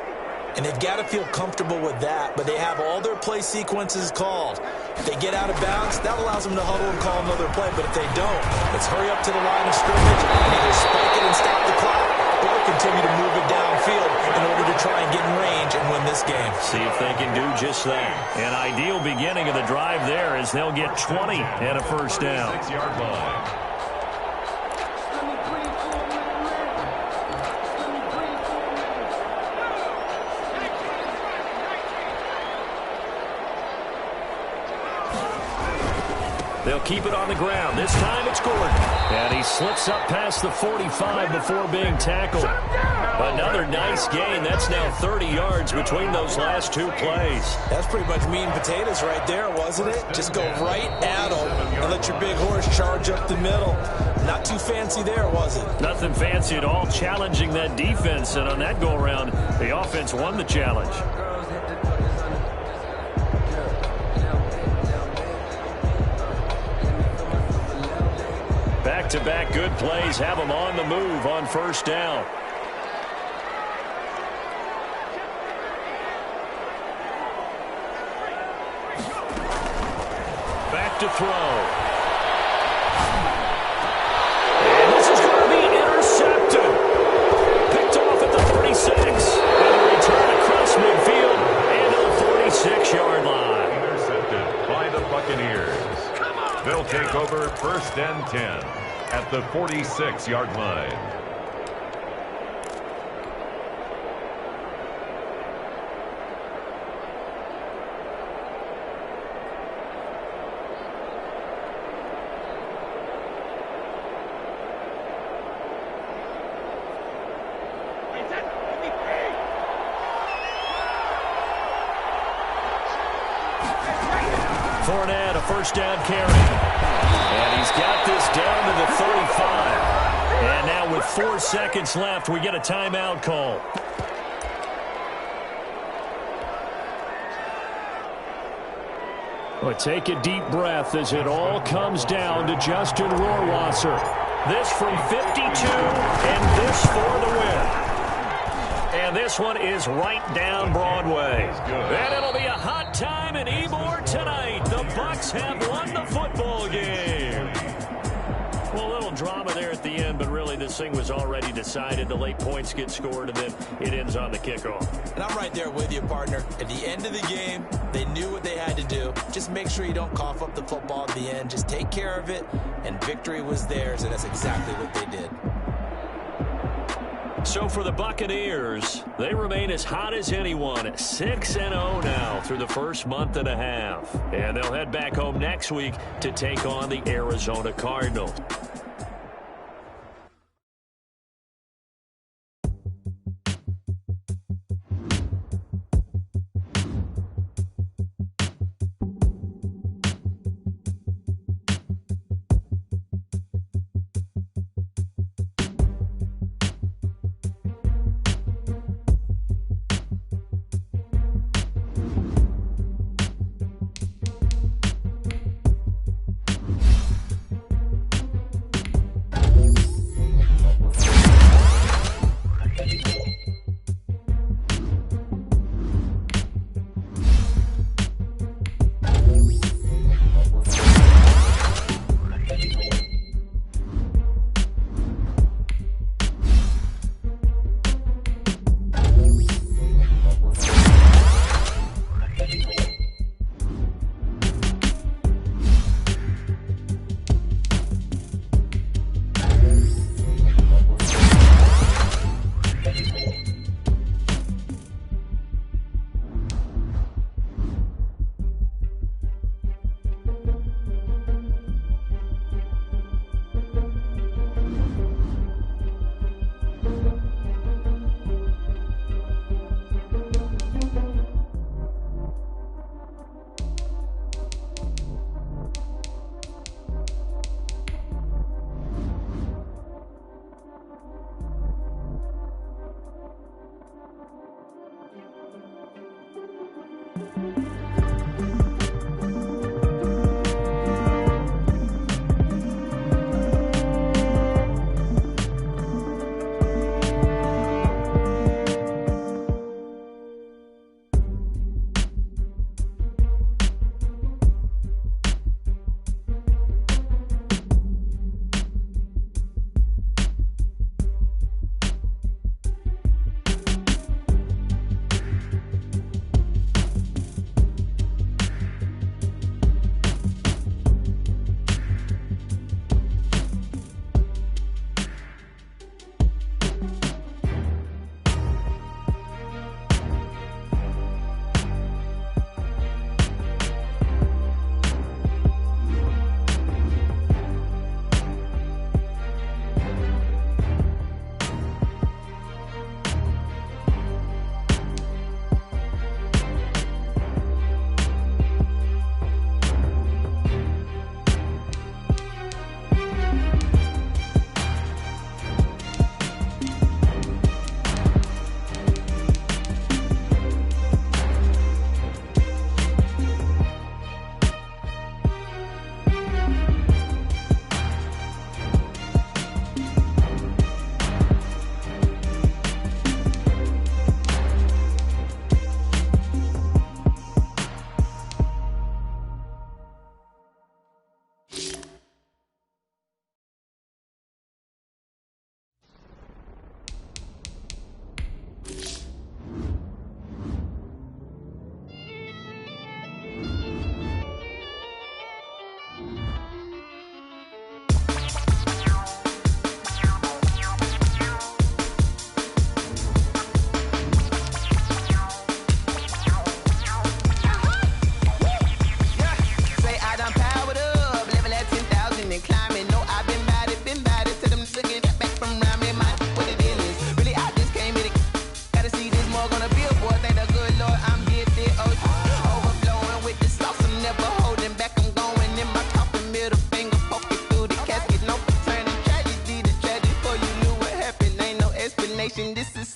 Speaker 5: And they've got to feel comfortable with that, but they have all their play sequences called. If they get out of bounds, that allows them to huddle and call another play, but if they don't, let's hurry up to the line of scrimmage and either spike it and stop the clock or continue to move it downfield in order to try and get in range and win this game.
Speaker 2: See if they can do just that. An ideal beginning of the drive there is they'll get 20 and a first down.
Speaker 3: 6-yard line.
Speaker 2: They'll keep it on the ground. This time it's Gordon. And he slips up past the 45 before being tackled. Another nice gain. That's now 30 yards between those last 2 plays.
Speaker 5: That's pretty much meat and potatoes right there, wasn't it? Just go right at them and let your big horse charge up the middle. Not too fancy there, was it?
Speaker 2: Nothing fancy at all, challenging that defense. And on that go-around, the offense won the challenge. Back-to-back good plays have them on the move on first down. Back to throw. And this is going to be intercepted. Picked off at the 36. And a return across midfield and to the 46-yard line.
Speaker 3: Intercepted by the Buccaneers. They'll take over 1st and 10 at the 46-yard line.
Speaker 2: Fournette, a first down carry. And he's got this down to the 35. And now with 4 seconds left, we get a timeout call. Well, take a deep breath as it all comes down to Justin Rohrwasser. This from 52, and this for the win. And this one is right down Broadway. And it'll be a hot time in Ybor tonight. The Bucs have won the football game. Well, a little drama there at the end, but really this thing was already decided. The late points get scored, and then it ends on the kickoff.
Speaker 5: And I'm right there with you, partner. At the end of the game, they knew what they had to do. Just make sure you don't cough up the football at the end. Just take care of it, and victory was theirs, and that's exactly what they did.
Speaker 2: So for the Buccaneers, they remain as hot as anyone, 6-0 now through the first month and a half. And they'll head back home next week to take on the Arizona Cardinals.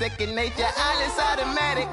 Speaker 1: second nature. All is automatic.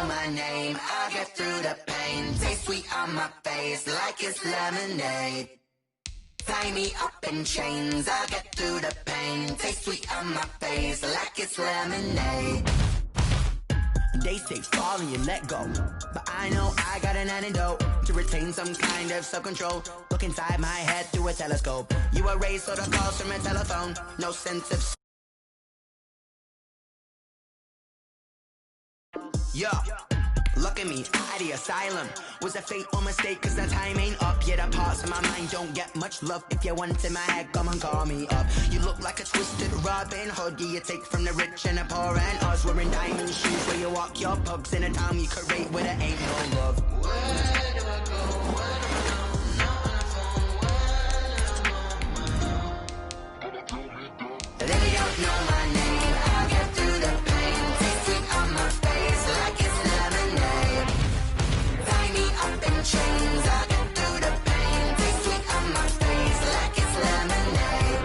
Speaker 1: know my name. I'll get through the pain. Taste sweet on my face like it's lemonade. Tie me up in chains. I'll get through the pain. Taste sweet on my face like it's lemonade. They say fall and you let go, but I know I got an antidote to retain some kind of self-control. Look inside my head through a telescope. You erase all the calls from a telephone. No sense of yo, look at me, at the asylum. Was a fate or mistake, cause the time ain't up. Yet the parts of my mind don't get much love. If you want in my head, come and call me up. You look like a twisted Robin Hood. You take from the rich and the poor and us. Wearing diamond shoes where you walk your pugs in a town you create where there ain't no love. Where do I go? Where do I go? They don't know my name. I'll get through the pain. Taste sweet on my face like it's lemonade. Tie me up in chains. I'll get through the pain. Taste sweet on my face like it's lemonade.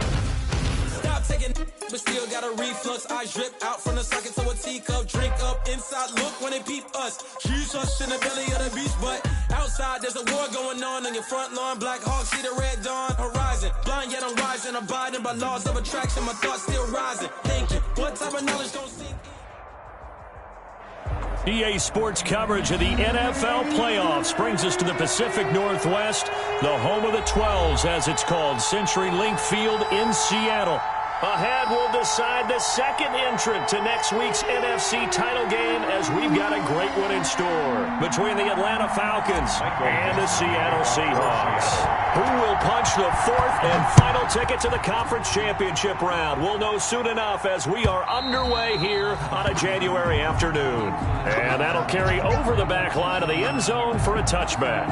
Speaker 7: Stop taking, but still got a reflux. Eyes drip out from the socket to a teacup. Drink up inside, look when they peep us. Huge us in the belly of the beast, but outside there's a war going on your front lawn. Black Hawk see the red dawn horizon. Blind yet I'm rising, abiding by laws of attraction. My thoughts still rising. Thinking, what type of knowledge don't sink in?
Speaker 2: EA Sports coverage of the NFL playoffs brings us to the Pacific Northwest, the home of the 12s, as it's called, CenturyLink Field in Seattle. Ahead, we'll decide the second entrant to next week's NFC title game, as we've got a great one in store between the Atlanta Falcons and the Seattle Seahawks. Who will punch the fourth and final ticket to the conference championship round? We'll know soon enough as we are underway here on a January afternoon. And that'll carry over the back line of the end zone for a touchback.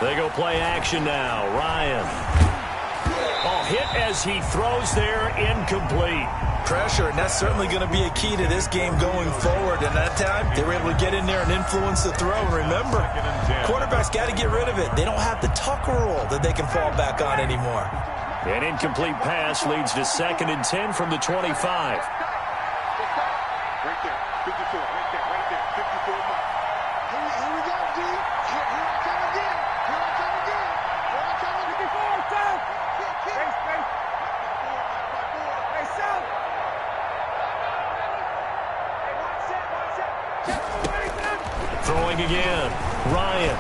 Speaker 2: They go play action now. Ryan. Oh, hit as he throws there, incomplete.
Speaker 5: Pressure, and that's certainly going to be a key to this game going forward. And that time, they were able to get in there and influence the throw. Remember, quarterbacks got to get rid of it. They don't have the Tucker rule that they can fall back on anymore.
Speaker 2: An incomplete pass leads to 2nd and 10 from the 25.
Speaker 4: Right there, 54, right there, 54 mark. Here we go, G. Here I come again. Here I come again. 54, south. Space. Hey, south. Hey, watch it.
Speaker 2: Throwing again. Ryan.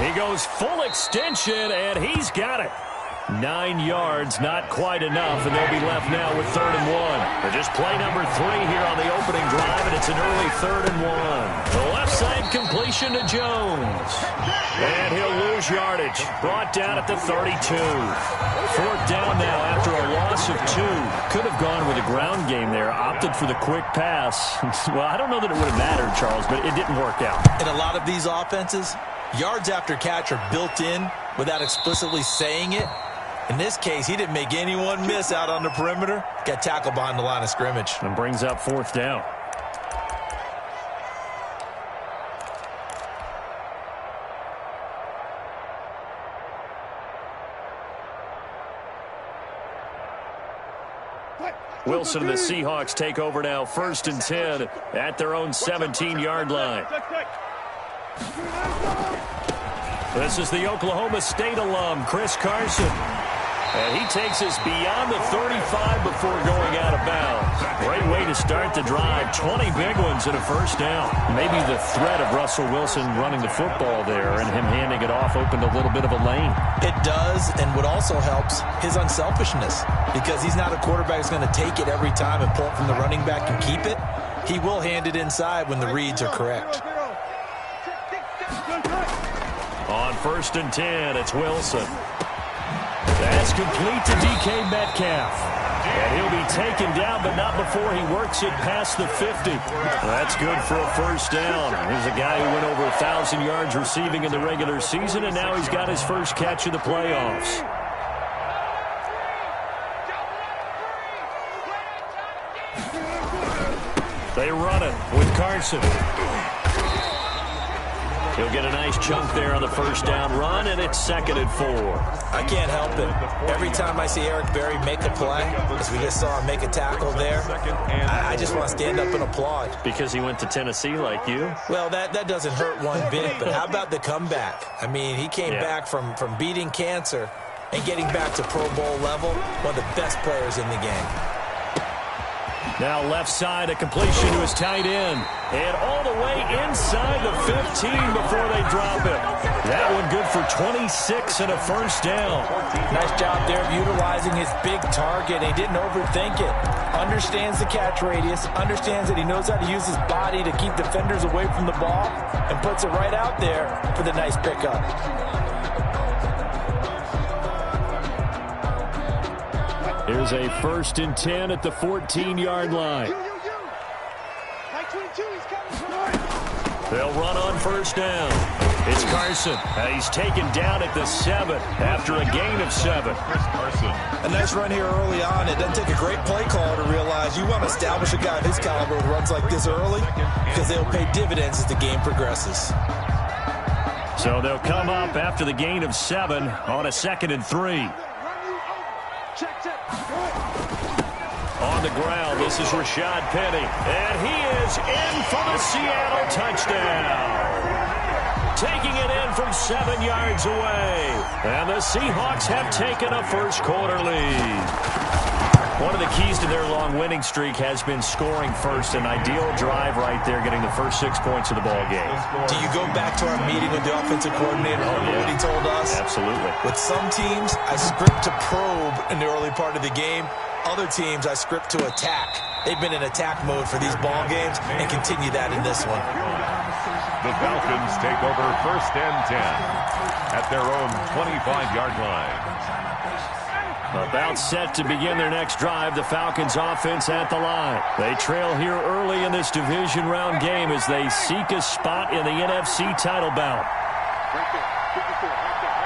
Speaker 2: He goes full extension, and he's got it. 9 yards, not quite enough, and they'll be left now with 3rd and 1. But just play number 3 here on the opening drive, and it's an early 3rd and 1. The left side completion to Jones. And he'll lose yardage. Brought down at the 32. 4th down now after a loss of 2. Could have gone with a ground game there. Opted for the quick pass. Well, I don't know that it would have mattered, Charles, but it didn't work out.
Speaker 5: In a lot of these offenses, yards after catch are built in without explicitly saying it. In this case, he didn't make anyone miss out on the perimeter. Got tackled behind the line of scrimmage.
Speaker 2: And brings up 4th down. Wilson and the Seahawks take over now, 1st and 10 at their own 17-yard line. This is the Oklahoma State alum, Chris Carson. And he takes us beyond the 35 before going out of bounds. Great way to start the drive. 20 big ones and a 1st down. Maybe the threat of Russell Wilson running the football there and him handing it off opened a little bit of a lane.
Speaker 5: It does, and what also helps, his unselfishness. Because he's not a quarterback who's going to take it every time and pull it from the running back and keep it. He will hand it inside when the reads are correct.
Speaker 2: On 1st and 10, it's Wilson. That's complete to DK Metcalf. And he'll be taken down, but not before he works it past the 50. That's good for a first down. Here's a guy who went over 1,000 yards receiving in the regular season, and now he's got his first catch of the playoffs. They run it with Carson. He'll get a nice chunk there on the first down run, and it's 2nd and 4.
Speaker 5: I can't help it. Every time I see Eric Berry make a play, as we just saw him make a tackle there, I just want to stand up and applaud.
Speaker 2: Because he went to Tennessee like you?
Speaker 5: Well, that doesn't hurt one bit, but how about the comeback? I mean, he came back from beating cancer and getting back to Pro Bowl level, one of the best players in the game.
Speaker 2: Now left side, a completion to his tight end. And all the way inside the 15 before they drop it. That one good for 26 and a first down.
Speaker 5: Nice job there of utilizing his big target. He didn't overthink it. Understands the catch radius. Understands that he knows how to use his body to keep defenders away from the ball. And puts it right out there for the nice pickup.
Speaker 2: Here's a 1st and 10 at the 14-yard line. They'll run on first down. It's Carson. He's taken down at the 7 after a gain of 7.
Speaker 5: A nice run here early on. It doesn't take a great play caller to realize you want to establish a guy of his caliber with runs like this early because they'll pay dividends as the game progresses.
Speaker 2: So they'll come up after the gain of 7 on a 2nd and 3. On the ground, this is Rashad Penny. And he is in for the Seattle touchdown. Taking it in from 7 yards away. And the Seahawks have taken a first-quarter lead. One of the keys to their long winning streak has been scoring first. An ideal drive right there, getting the first 6 points of the ball game.
Speaker 5: Do you go back to our meeting with the offensive coordinator? What he told us?
Speaker 2: Absolutely.
Speaker 5: With some teams, I script to probe in the early part of the game. Other teams, I script to attack. They've been in attack mode for these ball games and continue that in this one.
Speaker 3: The Falcons take over 1st and 10 at their own 25-yard line.
Speaker 2: About set to begin their next drive, the Falcons offense at the line. They trail here early in this division round game as they seek a spot in the NFC title bout.
Speaker 4: Right there, 54, right there,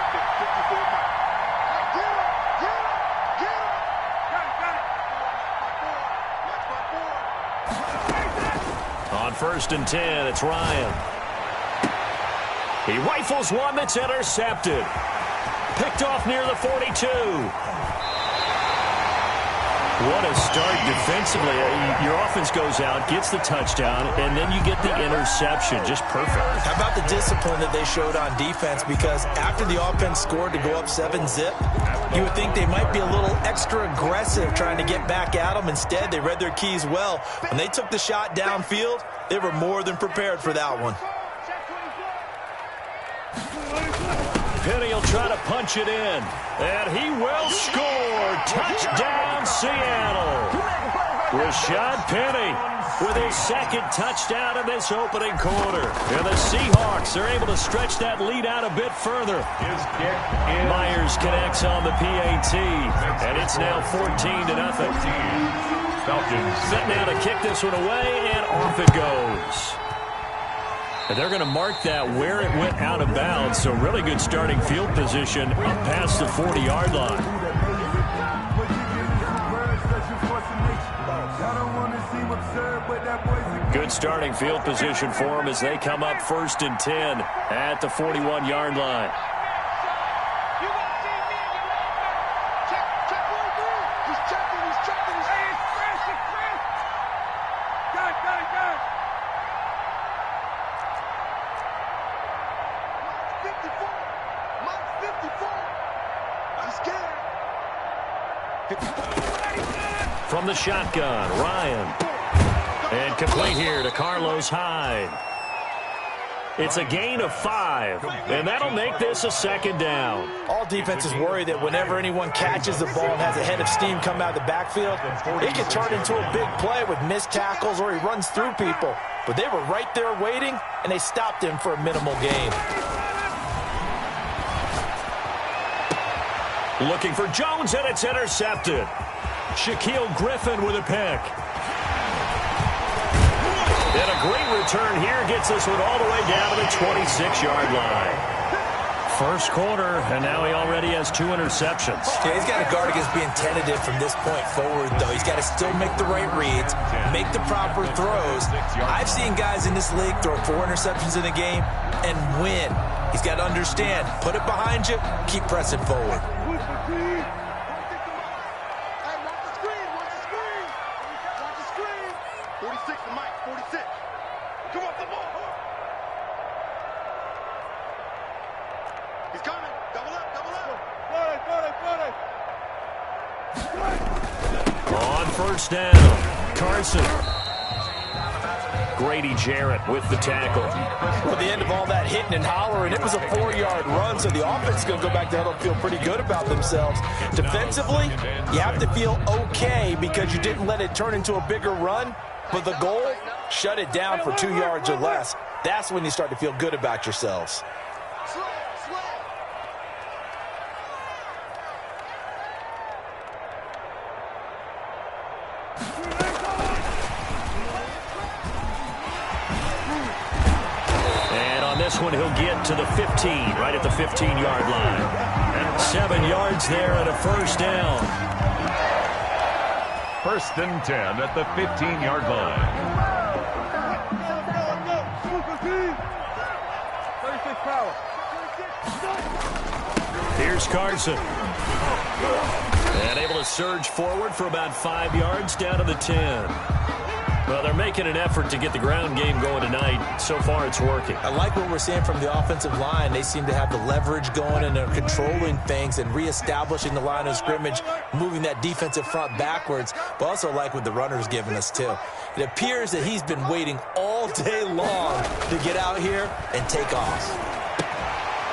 Speaker 4: 54 miles.
Speaker 2: On 1st and 10, it's Ryan. He rifles one that's intercepted. Picked off near the 42. What a start defensively. Your offense goes out, gets the touchdown, and then you get the interception. Just perfect.
Speaker 5: How about the discipline that they showed on defense? Because after the offense scored to go up 7-zip, you would think they might be a little extra aggressive trying to get back at them. Instead, they read their keys well. When they took the shot downfield, they were more than prepared for that one.
Speaker 2: Penny will try to punch it in, and he will score. Touchdown, Seattle. Rashad Penny with his 2nd touchdown in this opening quarter. And the Seahawks are able to stretch that lead out a bit further. Myers connects on the PAT, and it's now 14-0.
Speaker 3: Falcons
Speaker 2: Set now to kick this one away, and off it goes. And they're going to mark that where it went out of bounds. So really good starting field position up past the 40-yard line. Good starting field position for them as they come up 1st and 10 at the 41-yard line. From the shotgun, Ryan. And complete here to Carlos Hyde. It's a gain of 5, and that'll make this a 2nd down.
Speaker 5: All defenses worry that whenever anyone catches the ball and has a head of steam come out of the backfield, it can turn into a big play with missed tackles or he runs through people. But they were right there waiting, and they stopped him for a minimal gain.
Speaker 2: Looking for Jones, and it's intercepted. Shaquille Griffin with a pick. And a great return here gets this one all the way down to the 26-yard line. First quarter, and now he already has 2 interceptions.
Speaker 5: Yeah, he's got to guard against being tentative from this point forward, though. He's got to still make the right reads, make the proper throws. I've seen guys in this league throw 4 interceptions in a game and win. He's got to understand, put it behind you, keep pressing forward.
Speaker 2: On first down, Carson. Grady Jarrett with the tackle.
Speaker 5: Well, the end of all that hitting and hollering, it was a 4-yard run, so the offense is going to go back there and feel pretty good about themselves. Defensively, you have to feel okay because you didn't let it turn into a bigger run, but the goal, shut it down for 2 yards or less. That's when you start to feel good about yourselves.
Speaker 2: This one he'll get to the 15, right at the 15-yard line. 7 yards there and a first down.
Speaker 3: First and 10 at the 15-yard line.
Speaker 2: Here's Carson. And able to surge forward for about 5 yards down to the 10. Well, they're making an effort to get the ground game going tonight. So far, it's working.
Speaker 5: I like what we're seeing from the offensive line. They seem to have the leverage going and are controlling things and reestablishing the line of scrimmage, moving that defensive front backwards, but also like what the runner's giving us, too. It appears that he's been waiting all day long to get out here and take off.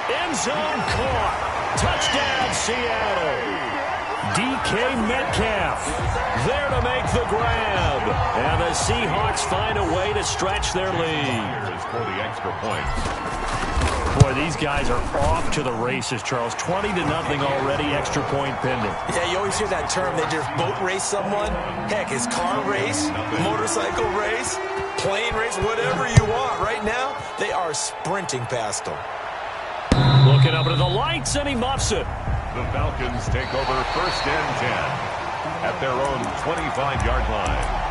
Speaker 2: End zone caught. Touchdown, Seattle. DK Metcalf there to make the grab. And the Seahawks find a way to stretch their lead.
Speaker 3: For the extra point.
Speaker 2: Boy, these guys are off to the races, Charles. 20-0 already, extra point pending.
Speaker 5: Yeah, you always hear that term. They just boat race someone. Heck, it's car race, motorcycle race, plane race, whatever you want. Right now, they are sprinting past them.
Speaker 2: Looking up into the lights, and he muffs it.
Speaker 3: The Falcons take over first and 10 at their own 25-yard line.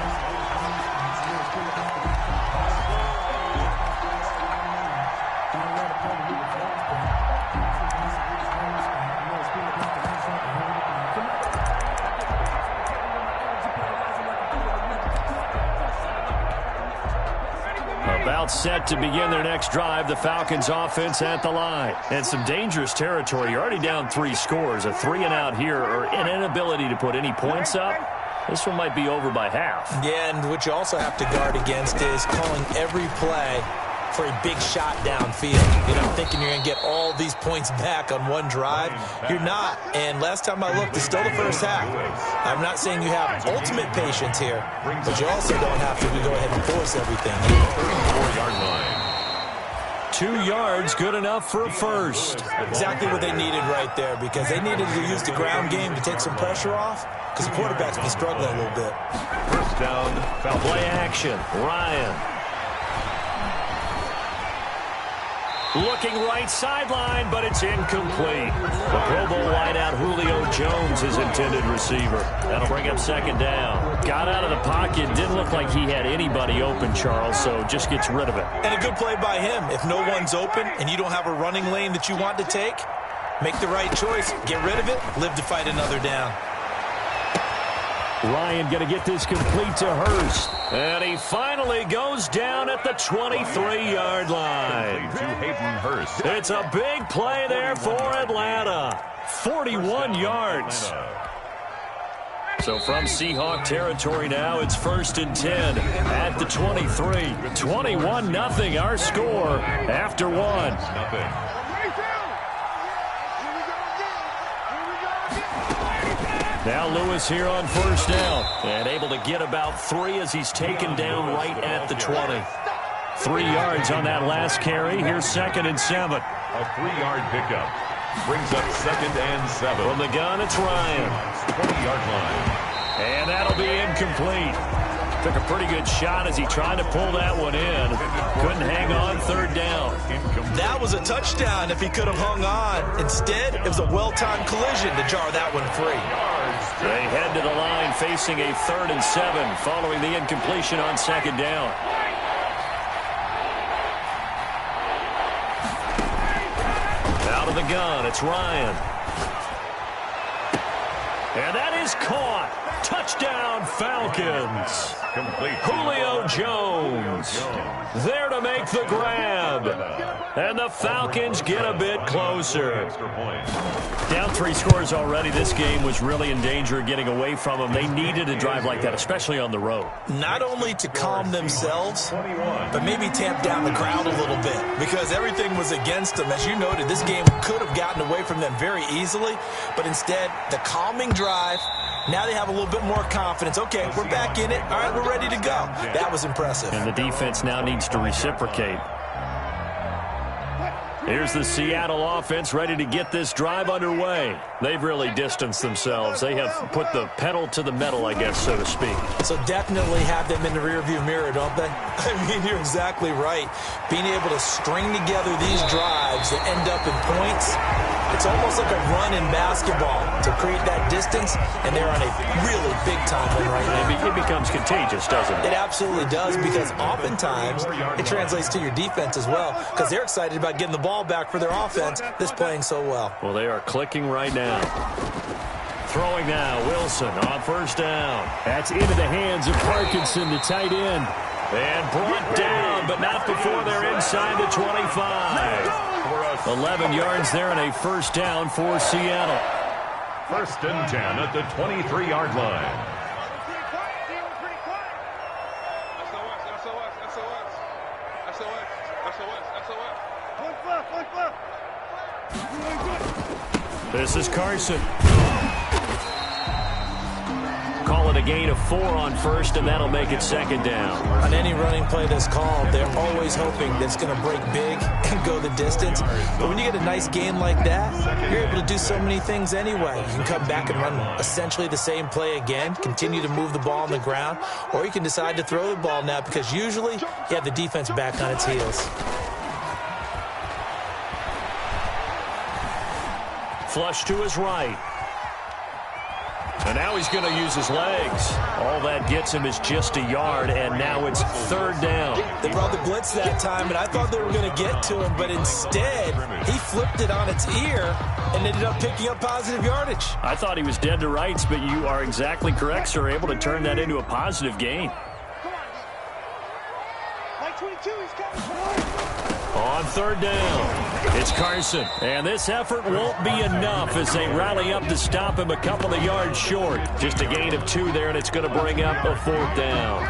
Speaker 2: About set to begin their next drive, the Falcons offense at the line. And some dangerous territory. You're already down 3 scores. A 3-and-out here or an inability to put any points up. This one might be over by half.
Speaker 5: Yeah, and what you also have to guard against is calling every play for a big shot downfield. You know, thinking you're going to get all these points back on one drive. You're not. And last time I looked, it's still the first half. I'm not saying you have ultimate patience here, but you also don't have to go ahead and force everything.
Speaker 3: 34-yard line.
Speaker 2: 2 yards, good enough for a first.
Speaker 5: Exactly what they needed right there, because they needed to use the ground game to take some pressure off, because the quarterback's been struggling a little bit.
Speaker 3: First down, Falcons.
Speaker 2: Play action, Ryan. Looking right sideline, but it's incomplete. The Pro Bowl wideout Julio Jones is intended receiver. That'll bring up second down. Got out of the pocket. Didn't look like he had anybody open, Charles, so just gets rid of it.
Speaker 5: And a good play by him. If no one's open and you don't have a running lane that you want to take, make the right choice. Get rid of it. Live to fight another down.
Speaker 2: Ryan going to get this complete to Hurst. And he finally goes down at the 23-yard line.
Speaker 3: To Hayden Hurst.
Speaker 2: It's a big play there for Atlanta. 41 yards. So from Seahawk territory now, it's first and 10 at the 23. 21-0 our score after one. Now Lewis here on first down and able to get about 3 as he's taken down right at the 20. 3 yards on that last carry. Here's second and 7.
Speaker 3: A 3-yard pickup. Brings up 2nd and 7.
Speaker 2: From the gun, it's Ryan.
Speaker 3: 20-yard line.
Speaker 2: And that'll be incomplete. Took a pretty good shot as he tried to pull that one in. Couldn't hang on 3rd down.
Speaker 5: That was a touchdown if he could have hung on. Instead, it was a well-timed collision to jar that one free.
Speaker 2: They head to the line facing a 3rd and 7 following the incompletion on 2nd down. Out of the gun, it's Ryan. And that is caught. Touchdown, Falcons.
Speaker 3: Complete.
Speaker 2: Julio Jones there to make the grab. And the Falcons get a bit closer. Down 3 scores already. This game was really in danger of getting away from them. They needed a drive like that, especially on the road.
Speaker 5: Not only to calm themselves, but maybe tamp down the crowd a little bit because everything was against them. As you noted, this game could have gotten away from them very easily, but instead, the calming drive, now they have a little bit more confidence. Okay, we're back in it. All right, we're ready to go. That was impressive.
Speaker 2: And the defense now needs to reciprocate. Here's the Seattle offense ready to get this drive underway. They've really distanced themselves. They have put the pedal to the metal, I guess, so to speak.
Speaker 5: So definitely have them in the rearview mirror, don't they? I mean, you're exactly right. Being able to string together these drives that end up in points, it's almost like a run in basketball to create that distance, and they're on a really big-time one right now.
Speaker 2: It becomes contagious, doesn't it?
Speaker 5: It absolutely does, because oftentimes it translates to your defense as well, because they're excited about getting the ball back for their offense that's playing so well.
Speaker 2: Well, they are clicking right now. Throwing now, Wilson on 1st down. That's into the hands of Parkinson, the tight end. And brought down, but not before they're inside the 25. 11 yards there and a 1st down for Seattle.
Speaker 3: 1st and 10 at the 23-yard line.
Speaker 2: This is Carson. Call it a gain of 4 on 1st, and that'll make it 2nd down.
Speaker 5: On any running play that's called, they're always hoping that it's going to break big and go the distance. But when you get a nice gain like that, you're able to do so many things anyway. You can come back and run essentially the same play again, continue to move the ball on the ground, or you can decide to throw the ball now because usually you have the defense back on its heels.
Speaker 2: Flush to his right. And now he's going to use his legs. All that gets him is just a yard, and now it's 3rd down.
Speaker 5: They brought the blitz that time, and I thought they were going to get to him, but instead he flipped it on its ear and ended up picking up positive yardage.
Speaker 2: I thought he was dead to rights, but you are exactly correct, sir. Able to turn that into a positive gain. On 3rd down, it's Carson. And this effort won't be enough as they rally up to stop him a couple of yards short. Just a gain of 2 there, and it's going to bring up a 4th down.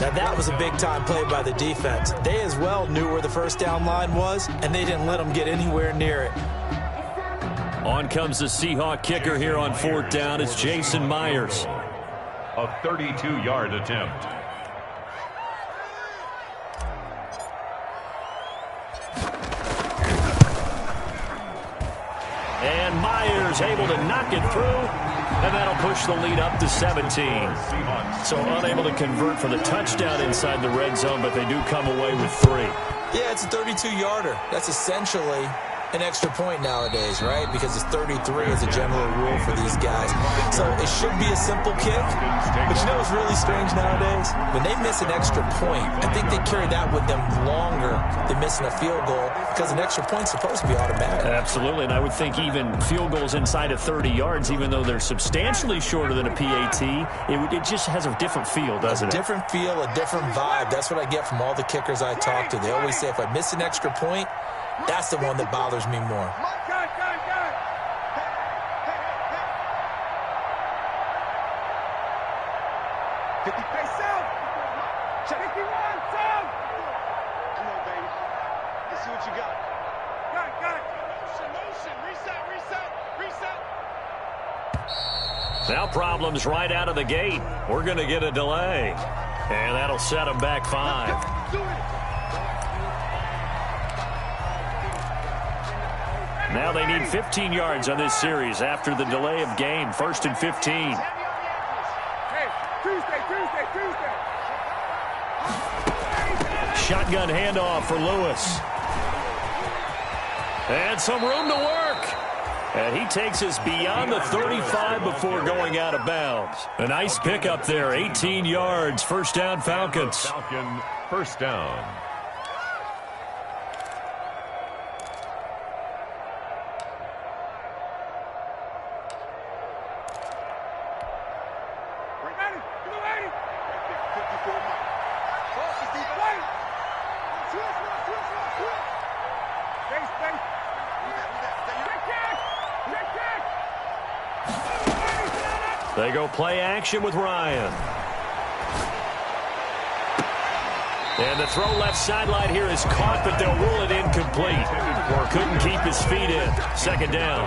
Speaker 5: Now, that was a big-time play by the defense. They as well knew where the 1st down line was, and they didn't let them get anywhere near it.
Speaker 2: On comes the Seahawk kicker here on 4th down. It's Jason Myers.
Speaker 3: A 32-yard attempt.
Speaker 2: And Myers able to knock it through, and that'll push the lead up to 17. So unable to convert for the touchdown inside the red zone, but they do come away with 3.
Speaker 5: Yeah, it's a 32-yarder. That's essentially an extra point nowadays, right? Because it's 33 as a general rule for these guys. So it should be a simple kick, but you know what's really strange nowadays? When they miss an extra point, I think they carry that with them longer than missing a field goal because an extra point's supposed to be automatic.
Speaker 2: Absolutely, and I would think even field goals inside of 30 yards, even though they're substantially shorter than a PAT, it just has a different feel, doesn't it?
Speaker 5: A different feel, a different vibe. That's what I get from all the kickers I talk to. They always say if I miss an extra point, that's the one that bothers me more.
Speaker 2: Now problems right out of the gate. We're going to get a delay, and that'll set them back 5. Now they need 15 yards on this series after the delay of game. 1st and 15.
Speaker 4: Hey, Tuesday.
Speaker 2: Shotgun handoff for Lewis. And some room to work. And he takes us beyond the 35 before going out of bounds. A nice pickup there, 18 yards. First down, Falcons.
Speaker 3: Falcon, first down.
Speaker 2: They go play action with Ryan. And the throw left sideline here is caught, but they'll rule it incomplete. Couldn't keep his feet in. Second down.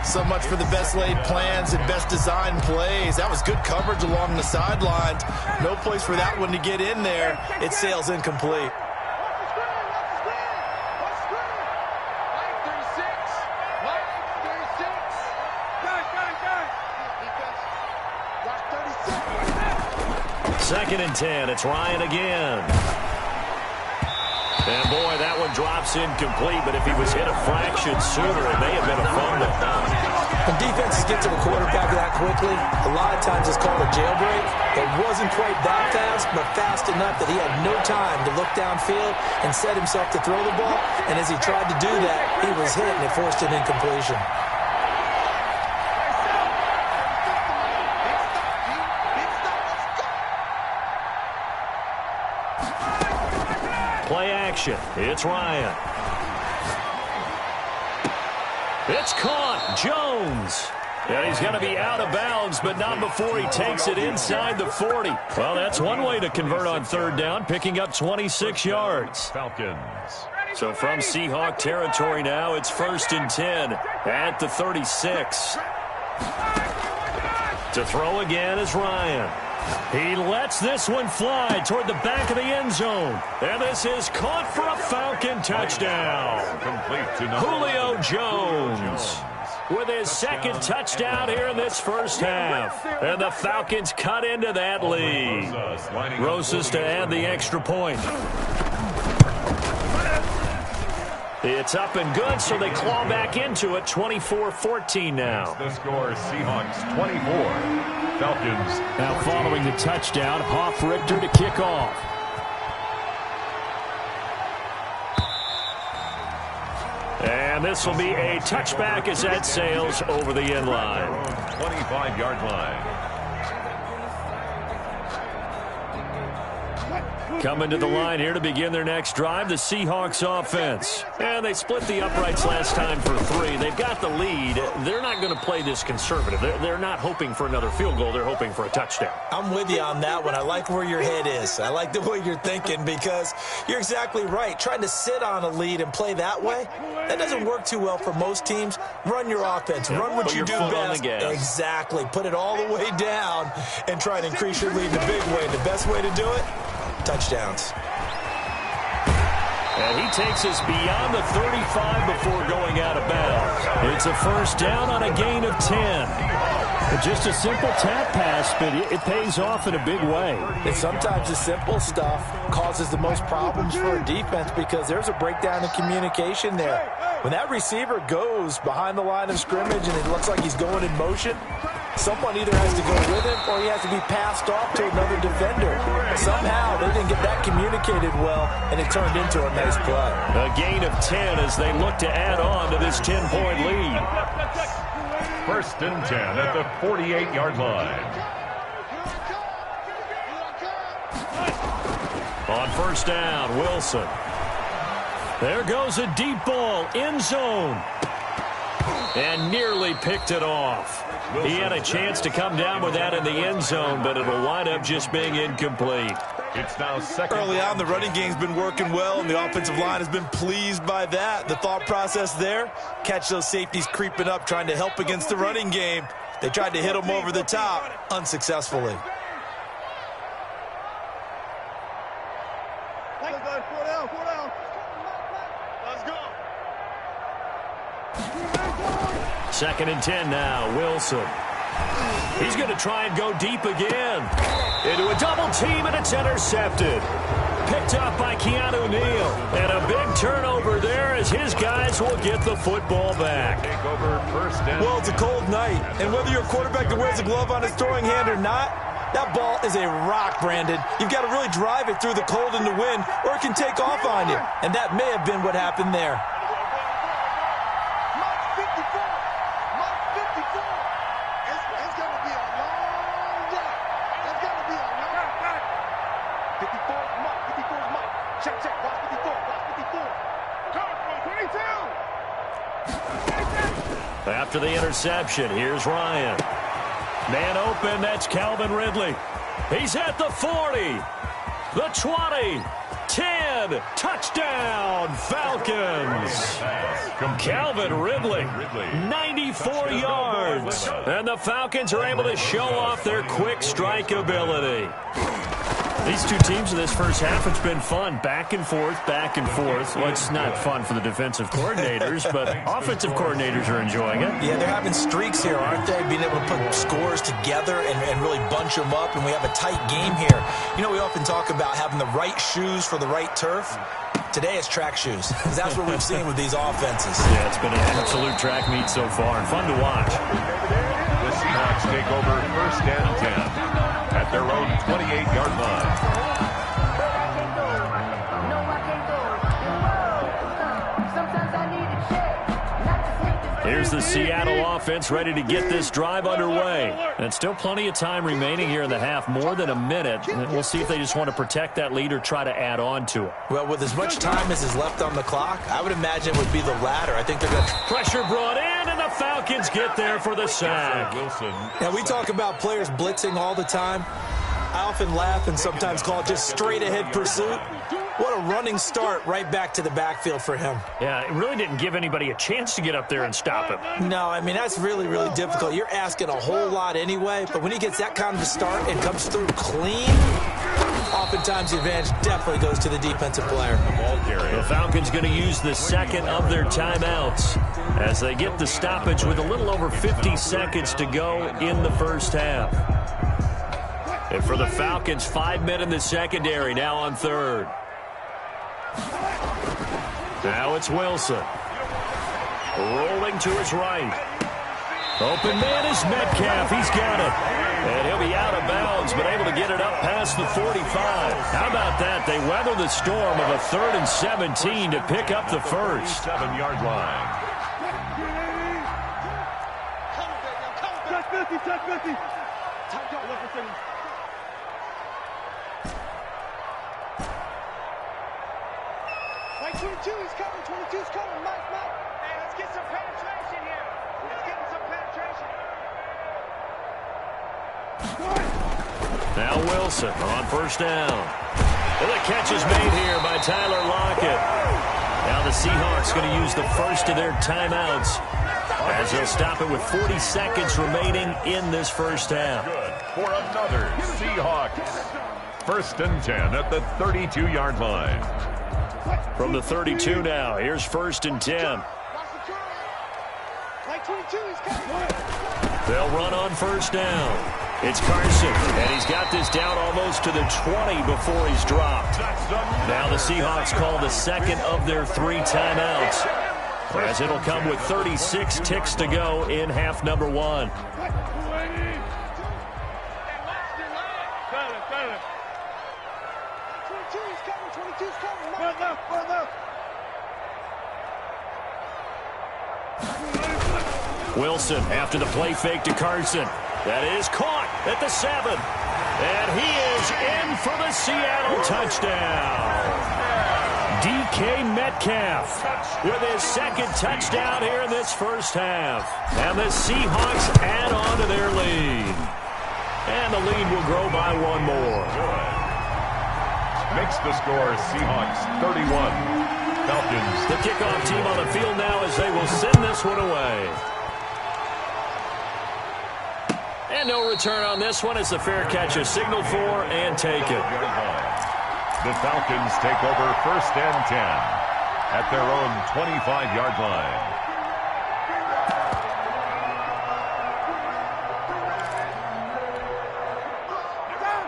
Speaker 5: So much for the best laid plans and best designed plays. That was good coverage along the sidelines. No place for that one to get in there. It sails incomplete.
Speaker 2: Second and 10. It's Ryan again. And, boy, that one drops incomplete, but if he was hit a fraction sooner, it may have been a fumble.
Speaker 5: When defenses get to the quarterback that quickly, a lot of times it's called a jailbreak. It wasn't quite that fast, but fast enough that he had no time to look downfield and set himself to throw the ball. And as he tried to do that, he was hit, and it forced an incompletion.
Speaker 2: Play action. It's Ryan. It's caught. Jones. And he's going to be out of bounds, but not before he takes it inside the 40. Well, that's one way to convert on third down, picking up 26 yards.
Speaker 3: Falcons.
Speaker 2: So from Seahawk territory now, it's 1st and 10 at the 36. To throw again is Ryan. He lets this one fly toward the back of the end zone. And this is caught for a Falcon touchdown.
Speaker 3: Complete to
Speaker 2: Julio Jones with his second touchdown here in this first half. And the Falcons cut into that lead. Rosas to add the extra point. It's up and good, so they claw back into it, 24-14 now.
Speaker 3: The score, Seahawks 24. Falcons.
Speaker 6: Now following the touchdown, Hoff-Richter to kick off.
Speaker 2: And this will be a touchback as that sails over the end line.
Speaker 3: 25-yard line.
Speaker 2: Coming to the line here to begin their next drive, the Seahawks offense. And they split the uprights last time for 3. They've got the lead. They're not going to play this conservative. They're not hoping for another field goal. They're hoping for a touchdown.
Speaker 5: I'm with you on that one. I like where your head is. I like the way you're thinking because you're exactly right. Trying to sit on a lead and play that way, that doesn't work too well for most teams. Run your offense. Run what you do best. Exactly. Put it all the way down and try and increase your lead in a big way. The best way to do it? Touchdowns.
Speaker 2: And he takes us beyond the 35 before going out of bounds. It's a first down on a gain of 10.
Speaker 6: Just a simple tap pass, but it pays off in a big way.
Speaker 5: And sometimes the simple stuff causes the most problems for a defense because there's a breakdown in communication there. When that receiver goes behind the line of scrimmage and it looks like he's going in motion, someone either has to go with him or he has to be passed off to another defender. Somehow they didn't get that communicated well, and it turned into a nice play.
Speaker 2: A gain of 10 as they look to add on to this 10-point lead.
Speaker 3: 1st and 10 at the 48-yard line.
Speaker 2: On first down, Wilson. There goes a deep ball, end zone. And nearly picked it off. He had a chance to come down with that in the end zone, but it'll wind up just being incomplete.
Speaker 3: It's now second.
Speaker 5: Early on, the running game's been working well, and the offensive line has been pleased by that. The thought process there, catch those safeties creeping up, trying to help against the running game. They tried to hit them over the top, unsuccessfully.
Speaker 2: 2nd and 10 now. Wilson. He's going to try and go deep again. Into a double team, and it's intercepted. Picked up by Keanu Neal. And a big turnover there as his guys will get the football back.
Speaker 5: Well, it's a cold night, and whether you're a quarterback that wears a glove on his throwing hand or not, that ball is a rock, Brandon. You've got to really drive it through the cold and the wind, or it can take off on you. And that may have been what happened there.
Speaker 2: After the interception, here's Ryan. Man open, that's Calvin Ridley. He's at the 40, the 20, 10, touchdown, Falcons. Calvin Ridley, 94 yards. And the Falcons are able to show off their quick strike ability. These two teams in this first half, it's been fun. Back and forth, back and forth. Well, it's not fun for the defensive coordinators, but offensive coordinators are enjoying it.
Speaker 5: Yeah, they're having streaks here, aren't they? Being able to put scores together and really bunch them up, and we have a tight game here. You know, we often talk about having the right shoes for the right turf. Today it's track shoes, because that's what we've seen with these offenses.
Speaker 2: Yeah, it's been an absolute track meet so far, and fun to watch.
Speaker 3: The Seahawks take over 1st and 10 at their own 28-yard line.
Speaker 2: Here's the Seattle offense ready to get this drive underway. And still plenty of time remaining here in the half, more than a minute. And we'll see if they just want to protect that lead or try to add on to it.
Speaker 5: Well, with as much time as is left on the clock, I would imagine it would be the latter. I think they're going to...
Speaker 2: Pressure brought in, and the Falcons get there for the sack.
Speaker 3: Wilson.
Speaker 5: Now, we talk about players blitzing all the time. I often laugh and sometimes call it just straight-ahead pursuit. What a running start right back to the backfield for him.
Speaker 2: Yeah, it really didn't give anybody a chance to get up there and stop him.
Speaker 5: No, I mean, that's really, really difficult. You're asking a whole lot anyway, but when he gets that kind of a start and comes through clean, oftentimes the advantage definitely goes to the defensive player.
Speaker 2: The Falcons going to use the second of their timeouts as they get the stoppage with a little over 50 seconds to go in the first half. And for the Falcons, 5 men in the secondary, now on 3rd. Now it's Wilson. Rolling to his right. Open man is Metcalf. He's got it. And he'll be out of bounds, but able to get it up past the 45. How about that? They weather the storm of a 3rd and 17 to pick up the first.
Speaker 3: 7-yard line.
Speaker 4: Touch 50. Like 22 is coming, 22's coming, Mike. Hey, let's get some penetration here. Let's get some penetration.
Speaker 2: Now Wilson on 1st down. And the catch is made here by Tyler Lockett. Now the Seahawks going to use the first of their timeouts as they'll stop it with 40 seconds remaining in this first half.
Speaker 3: Good for another Seahawks. 1st and 10 at the 32-yard line.
Speaker 2: From the 32 now, here's 1st and 10. They'll run on 1st down. It's Carson, and he's got this down almost to the 20 before he's dropped. Now the Seahawks call the second of their 3 timeouts, as it'll come with 36 ticks to go in half number 1. Wilson after the play fake to Carson. That is caught at the 7. And he is in for the Seattle touchdown. DK Metcalf with his 2nd touchdown here in this first half. And the Seahawks add on to their lead. And the lead will grow by 1 more.
Speaker 3: Makes the score Seahawks 31. Falcons.
Speaker 2: The kickoff team on the field now as they will send this one away. And no return on this one as the fair catch is signaled for and taken.
Speaker 3: The Falcons take over 1st and 10 at their own 25-yard line.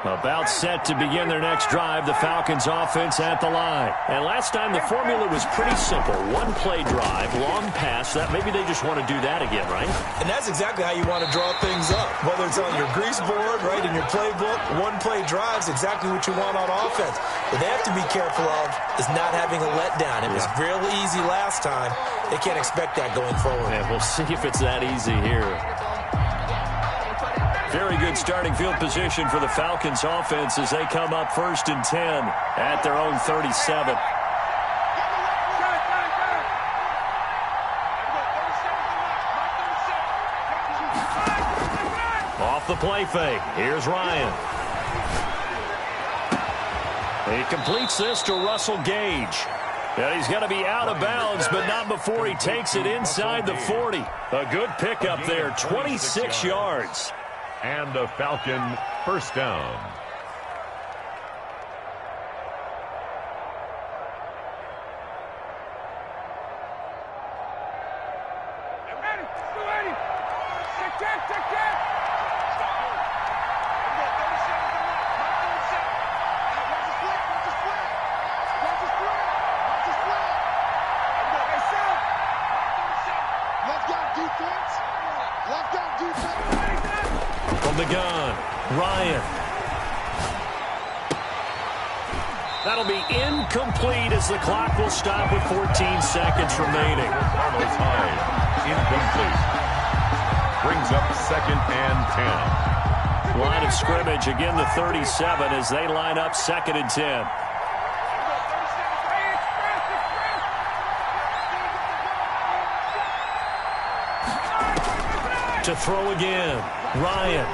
Speaker 2: About set to begin their next drive, the Falcons offense at the line. And last time the formula was pretty simple. One play drive, long pass. That maybe they just want to do that again, right?
Speaker 5: And that's exactly how you want to draw things up. Whether it's on your grease board, right, in your playbook, one play drive is exactly what you want on offense. What they have to be careful of is not having a letdown. It was real easy last time. They can't expect that going forward.
Speaker 2: Yeah, we'll see if it's that easy here. Very good starting field position for the Falcons offense as they come up 1st and 10 at their own 37. Off the play fake. Here's Ryan. He completes this to Russell Gage. And he's going to be out of bounds, but not before he takes it inside the 40. A good pickup there, 26 yards.
Speaker 3: And a Falcon first down.
Speaker 2: From the gun, Ryan. That'll be incomplete as the clock will stop with 14 seconds remaining.
Speaker 3: Carlos Hyde, incomplete. Brings up 2nd and 10.
Speaker 2: Line of scrimmage, again the 37 as they line up 2nd and 10. To throw again, Ryan.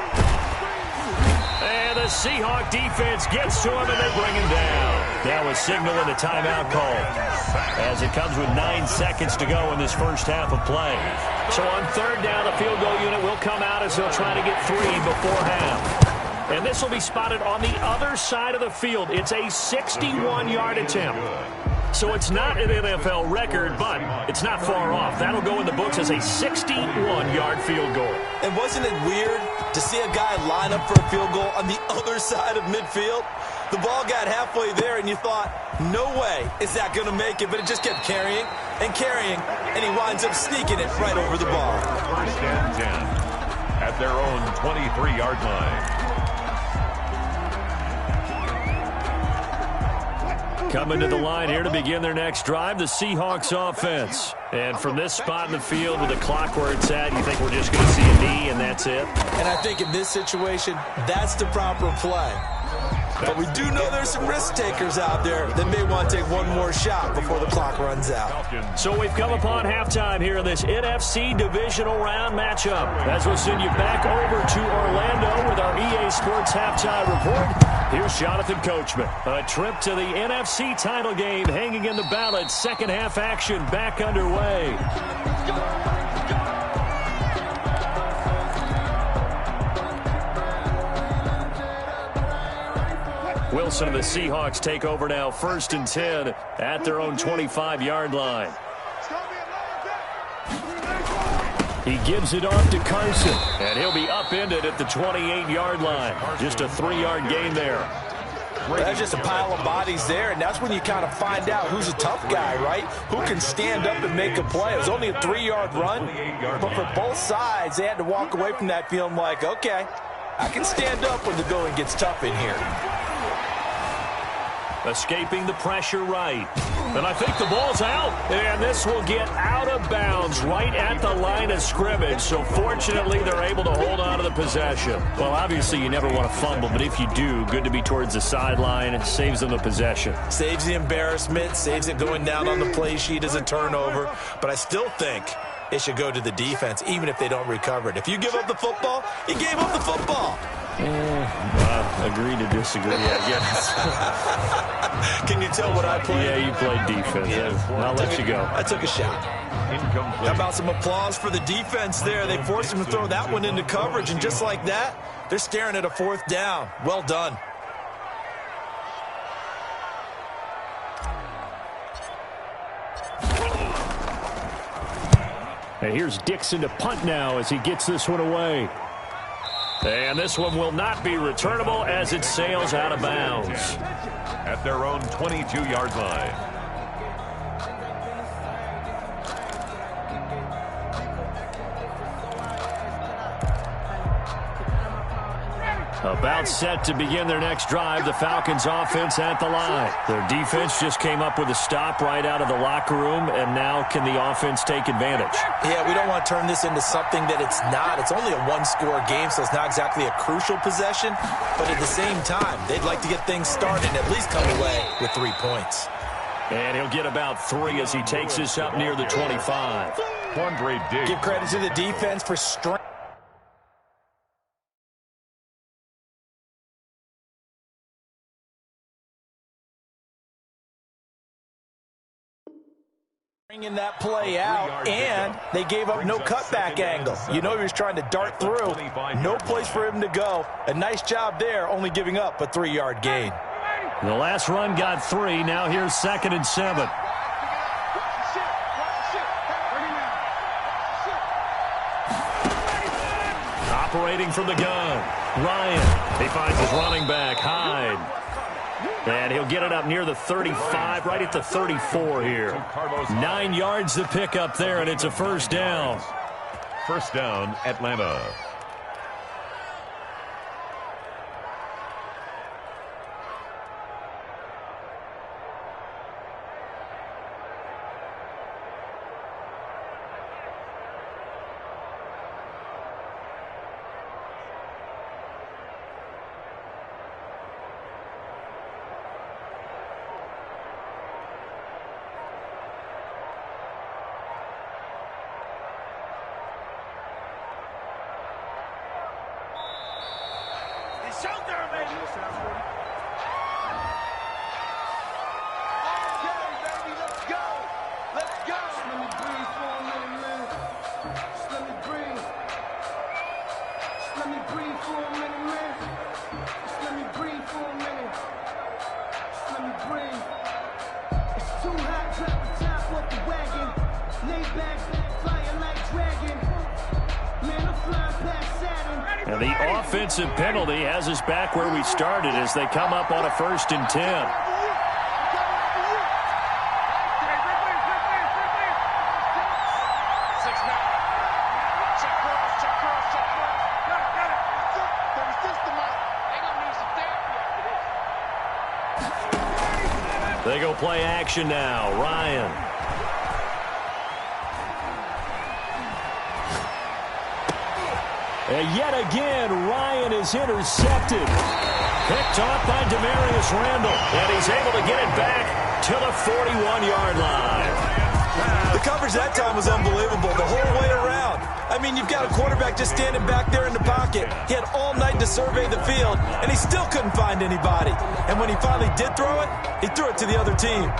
Speaker 2: And the Seahawk defense gets to him and they bring him down. That was signaling a timeout call as it comes with 9 seconds to go in this first half of play. So on 3rd down, the field goal unit will come out as they'll try to get 3 before half. And this will be spotted on the other side of the field. It's a 61-yard attempt. So it's not an NFL record, but it's not far off. That'll go in the books as a 61-yard field goal.
Speaker 5: And wasn't it weird to see a guy line up for a field goal on the other side of midfield? The ball got halfway there, and you thought, no way is that going to make it, but it just kept carrying, and he winds up sneaking it right over the ball.
Speaker 3: 1st and 10 at their own 23-yard line.
Speaker 2: Coming to the line here to begin their next drive, the Seahawks offense. And from this spot in the field with the clock where it's at, you think we're just going to see a knee and that's it?
Speaker 5: And I think in this situation, that's the proper play. But we do know there's some risk takers out there that may want to take one more shot before the clock runs out.
Speaker 2: So we've come upon halftime here in this NFC divisional round matchup. As we'll send you back over to Orlando with our EA Sports halftime report. Here's Jonathan Coachman. A trip to the NFC title game hanging in the balance. Second half action back underway. Wilson and the Seahawks take over now 1st and 10 at their own 25-yard line. He gives it off to Carson, and he'll be upended at the 28-yard line. Just a 3-yard gain there.
Speaker 5: That's just a pile of bodies there, and that's when you kind of find out who's a tough guy, right? Who can stand up and make a play. It was only a 3-yard run, but for both sides, they had to walk away from that feeling like, okay, I can stand up when the going gets tough in here.
Speaker 2: Escaping the pressure right. And I think the ball's out. And this will get out of bounds right at the line of scrimmage. So fortunately, they're able to hold on to the possession. Well, obviously, you never want to fumble. But if you do, good to be towards the sideline. It saves them the possession.
Speaker 5: Saves the embarrassment. Saves it going down on the play sheet as a turnover. But I still think it should go to the defense, even if they don't recover it. If you give up the football, you gave up the football.
Speaker 2: Agree to disagree, I guess.
Speaker 5: Can you tell what I played?
Speaker 2: Yeah, you played defense. Yeah. I'll let you go.
Speaker 5: I took a shot. How about some applause for the defense there? They forced him to throw that one into coverage, and just like that, they're staring at a 4th down. Well done.
Speaker 2: And here's Dixon to punt now as he gets this one away. And this one will not be returnable as it sails out of bounds.
Speaker 3: At their own 22-yard line.
Speaker 2: About set to begin their next drive, the Falcons offense at the line. Their defense just came up with a stop right out of the locker room, and now can the offense take advantage?
Speaker 5: Yeah, we don't want to turn this into something that it's not. It's only a one-score game, so it's not exactly a crucial possession. But at the same time, they'd like to get things started and at least come away with 3 points.
Speaker 2: And he'll get about 3 as he takes this up near the 25.
Speaker 3: Quandre Diggs.
Speaker 5: Give credit to the defense for strength. Bringing that play out, and they gave up no cutback angle. You know he was trying to dart through. No place for him to go. A nice job there, only giving up a 3-yard gain.
Speaker 2: The last run got 3. Now here's 2nd and 7. Operating from the gun, Ryan. He finds his running back, Hyde. And he'll get it up near the 35, right at the 34 here. 9 yards to pick up there, and it's a first down.
Speaker 3: First down, Atlanta.
Speaker 2: And the offensive penalty has us back where we started as they come up on a 1st and 10. They go play action now. Ryan. And yet again, Ryan is intercepted. Picked off by Demarius Randall. And he's able to get it back to the 41-yard line.
Speaker 5: The coverage that time was unbelievable the whole way around. I mean, you've got a quarterback just standing back there in the pocket. He had all night to survey the field, and he still couldn't find anybody. And when he finally did throw it, he threw it to the other team.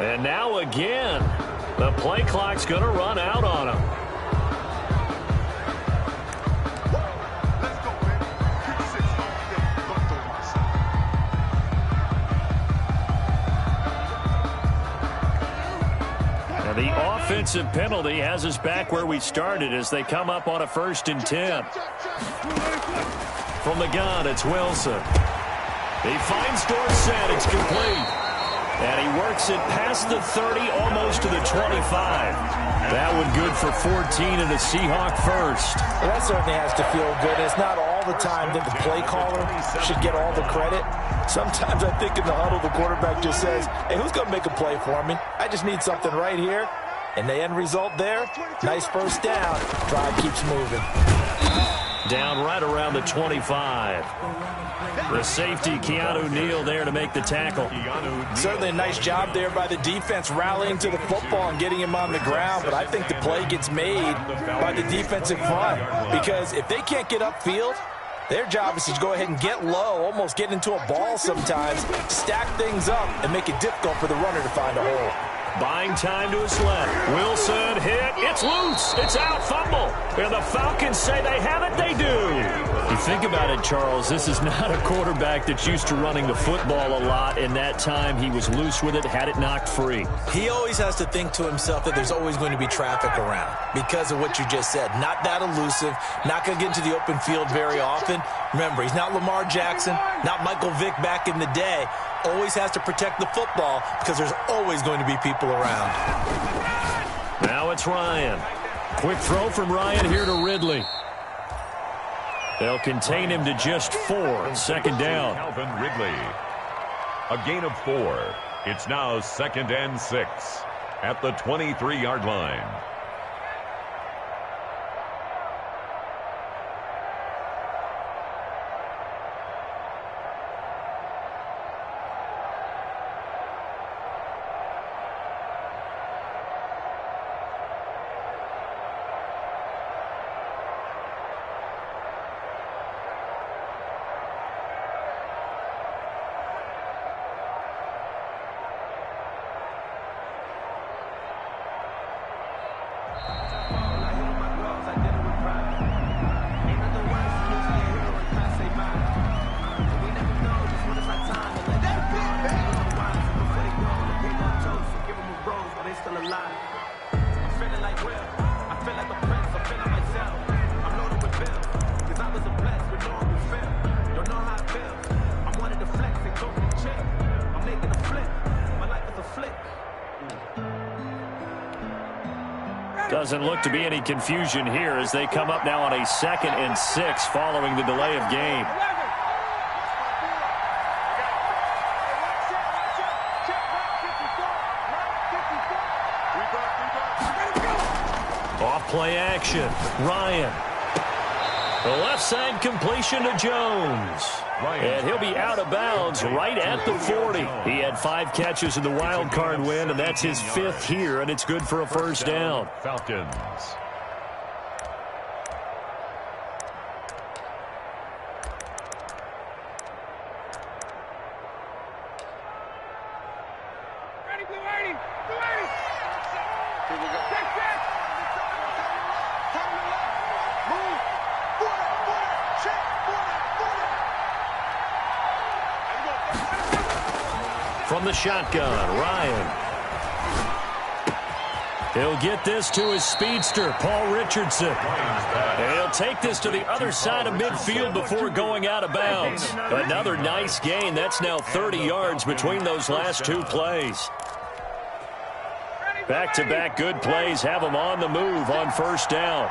Speaker 2: And now again, the play clock's going to run out on him. And the offensive penalty has us back where we started as they come up on a 1st and 10. From the gun, it's Wilson. He finds Dorsett. It's complete. And he works it past the 30, almost to the 25. That one good for 14 and a Seahawk first.
Speaker 5: Well, that certainly has to feel good. It's not all the time that the play caller should get all the credit. Sometimes I think in the huddle, the quarterback just says, hey, who's going to make a play for me? I just need something right here. And the end result there, nice first down. Drive keeps moving.
Speaker 2: Down right around the 25. The safety, Keanu Neal, there to make the tackle.
Speaker 5: Certainly a nice job there by the defense rallying to the football and getting him on the ground. But I think the play gets made by the defensive front. Because if they can't get upfield, Their job is to go ahead and get low, almost get into a ball sometimes, stack things up, and make it difficult for the runner to find a hole.
Speaker 2: Buying time to his left. Wilson hit. It's loose. It's out. Fumble. And the Falcons say they have it. They do. You think about it, Charles. This is not a quarterback that's used to running the football a lot. In that time, he was loose with it, had it knocked free.
Speaker 5: He always has to think to himself that there's always going to be traffic around because of what you just said. Not that elusive. Not going to get into the open field very often. Remember, he's not Lamar Jackson, not Michael Vick back in the day. Always has to protect the football because there's always going to be people around.
Speaker 2: Now it's Ryan. Quick throw from Ryan here to Ridley. They'll contain him to just 4. Second down.
Speaker 3: Calvin Ridley. A gain of 4. It's now 2nd and 6 at the 23-yard line.
Speaker 2: Doesn't look to be any confusion here as they come up now on a 2nd and 6 following the delay of game. Off play action. Ryan. The left side completion to Jones. And he'll be out of bounds right at the 40. He had 5 catches in the wild card win, and that's his 5th here, and it's good for a first down.
Speaker 3: Falcons.
Speaker 2: From the shotgun, Ryan. He'll get this to his speedster, Paul Richardson. And he'll take this to the other side of midfield before going out of bounds. Another nice gain. That's now 30 yards between those last 2 plays. Back-to-back good plays have him on the move on first down.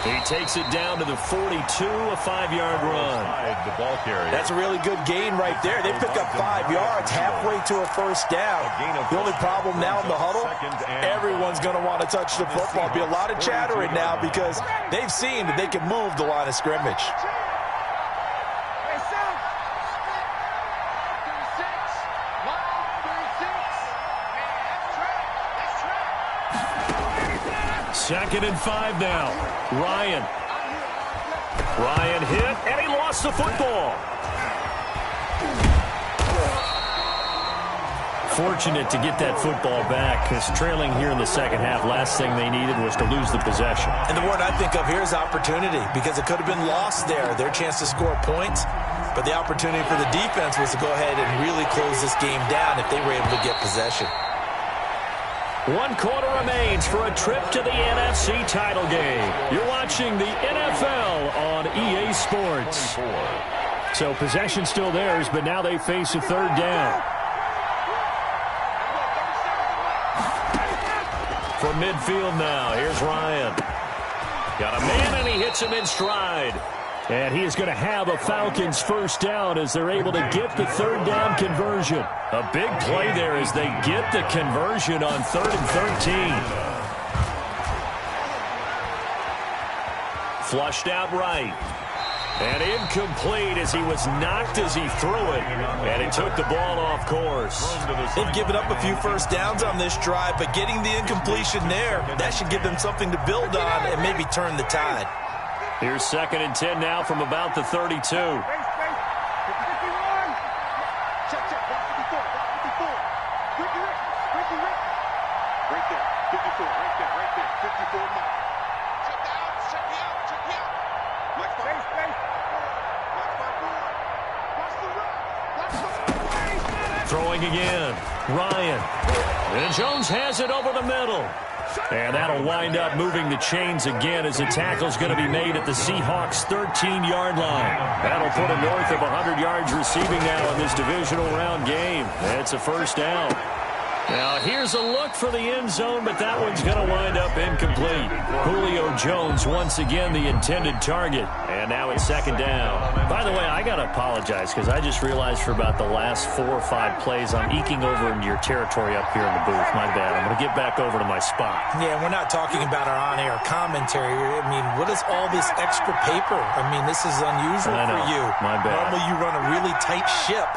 Speaker 2: He takes it down to the 42, a 5-yard run.
Speaker 5: That's a really good gain right there. They pick up 5 yards halfway to a first down. The only problem now in the huddle, everyone's going to want to touch the football. Be a lot of chattering now because they've seen that they can move the line of scrimmage.
Speaker 2: Second and 5 now. Ryan hit, and he lost the football. Fortunate to get that football back, because trailing here in the second half, last thing they needed was to lose the possession.
Speaker 5: And the word I think of here is opportunity, because it could have been lost there, their chance to score points. But the opportunity for the defense was to go ahead and really close this game down if they were able to get possession.
Speaker 2: 1 quarter remains for a trip to the NFC title game. You're watching the NFL on EA Sports. So possession still theirs, but now they face a 3rd down. From midfield now, here's Ryan. Got a man, and he hits him in stride. And he is going to have a Falcons first down as they're able to get the 3rd down conversion. A big play there as they get the conversion on 3rd and 13. Flushed out right. And incomplete as he was knocked as he threw it. And he took the ball off course.
Speaker 5: They've given up a few first downs on this drive, but getting the incompletion there, that should give them something to build on and maybe turn the tide.
Speaker 2: Here's 2nd and 10 now from about the 32. Throwing again. Ryan. And Jones has it over the middle. And that'll wind up moving the chains again as the tackle's going to be made at the Seahawks' 13-yard line. That'll put him north of 100 yards receiving now in this divisional round game. It's a first down. Now, here's a look for the end zone, but that one's going to wind up incomplete. Julio Jones, once again, the intended target. And now it's 2nd down. By the way, I got to apologize because I just realized for about the last 4 or 5 plays, I'm eking over into your territory up here in the booth. My bad. I'm going to get back over to my spot.
Speaker 5: Yeah, we're not talking about our on-air commentary. I mean, what is all this extra paper? I mean, this is unusual for you.
Speaker 2: My bad.
Speaker 5: Normally you run a really tight ship.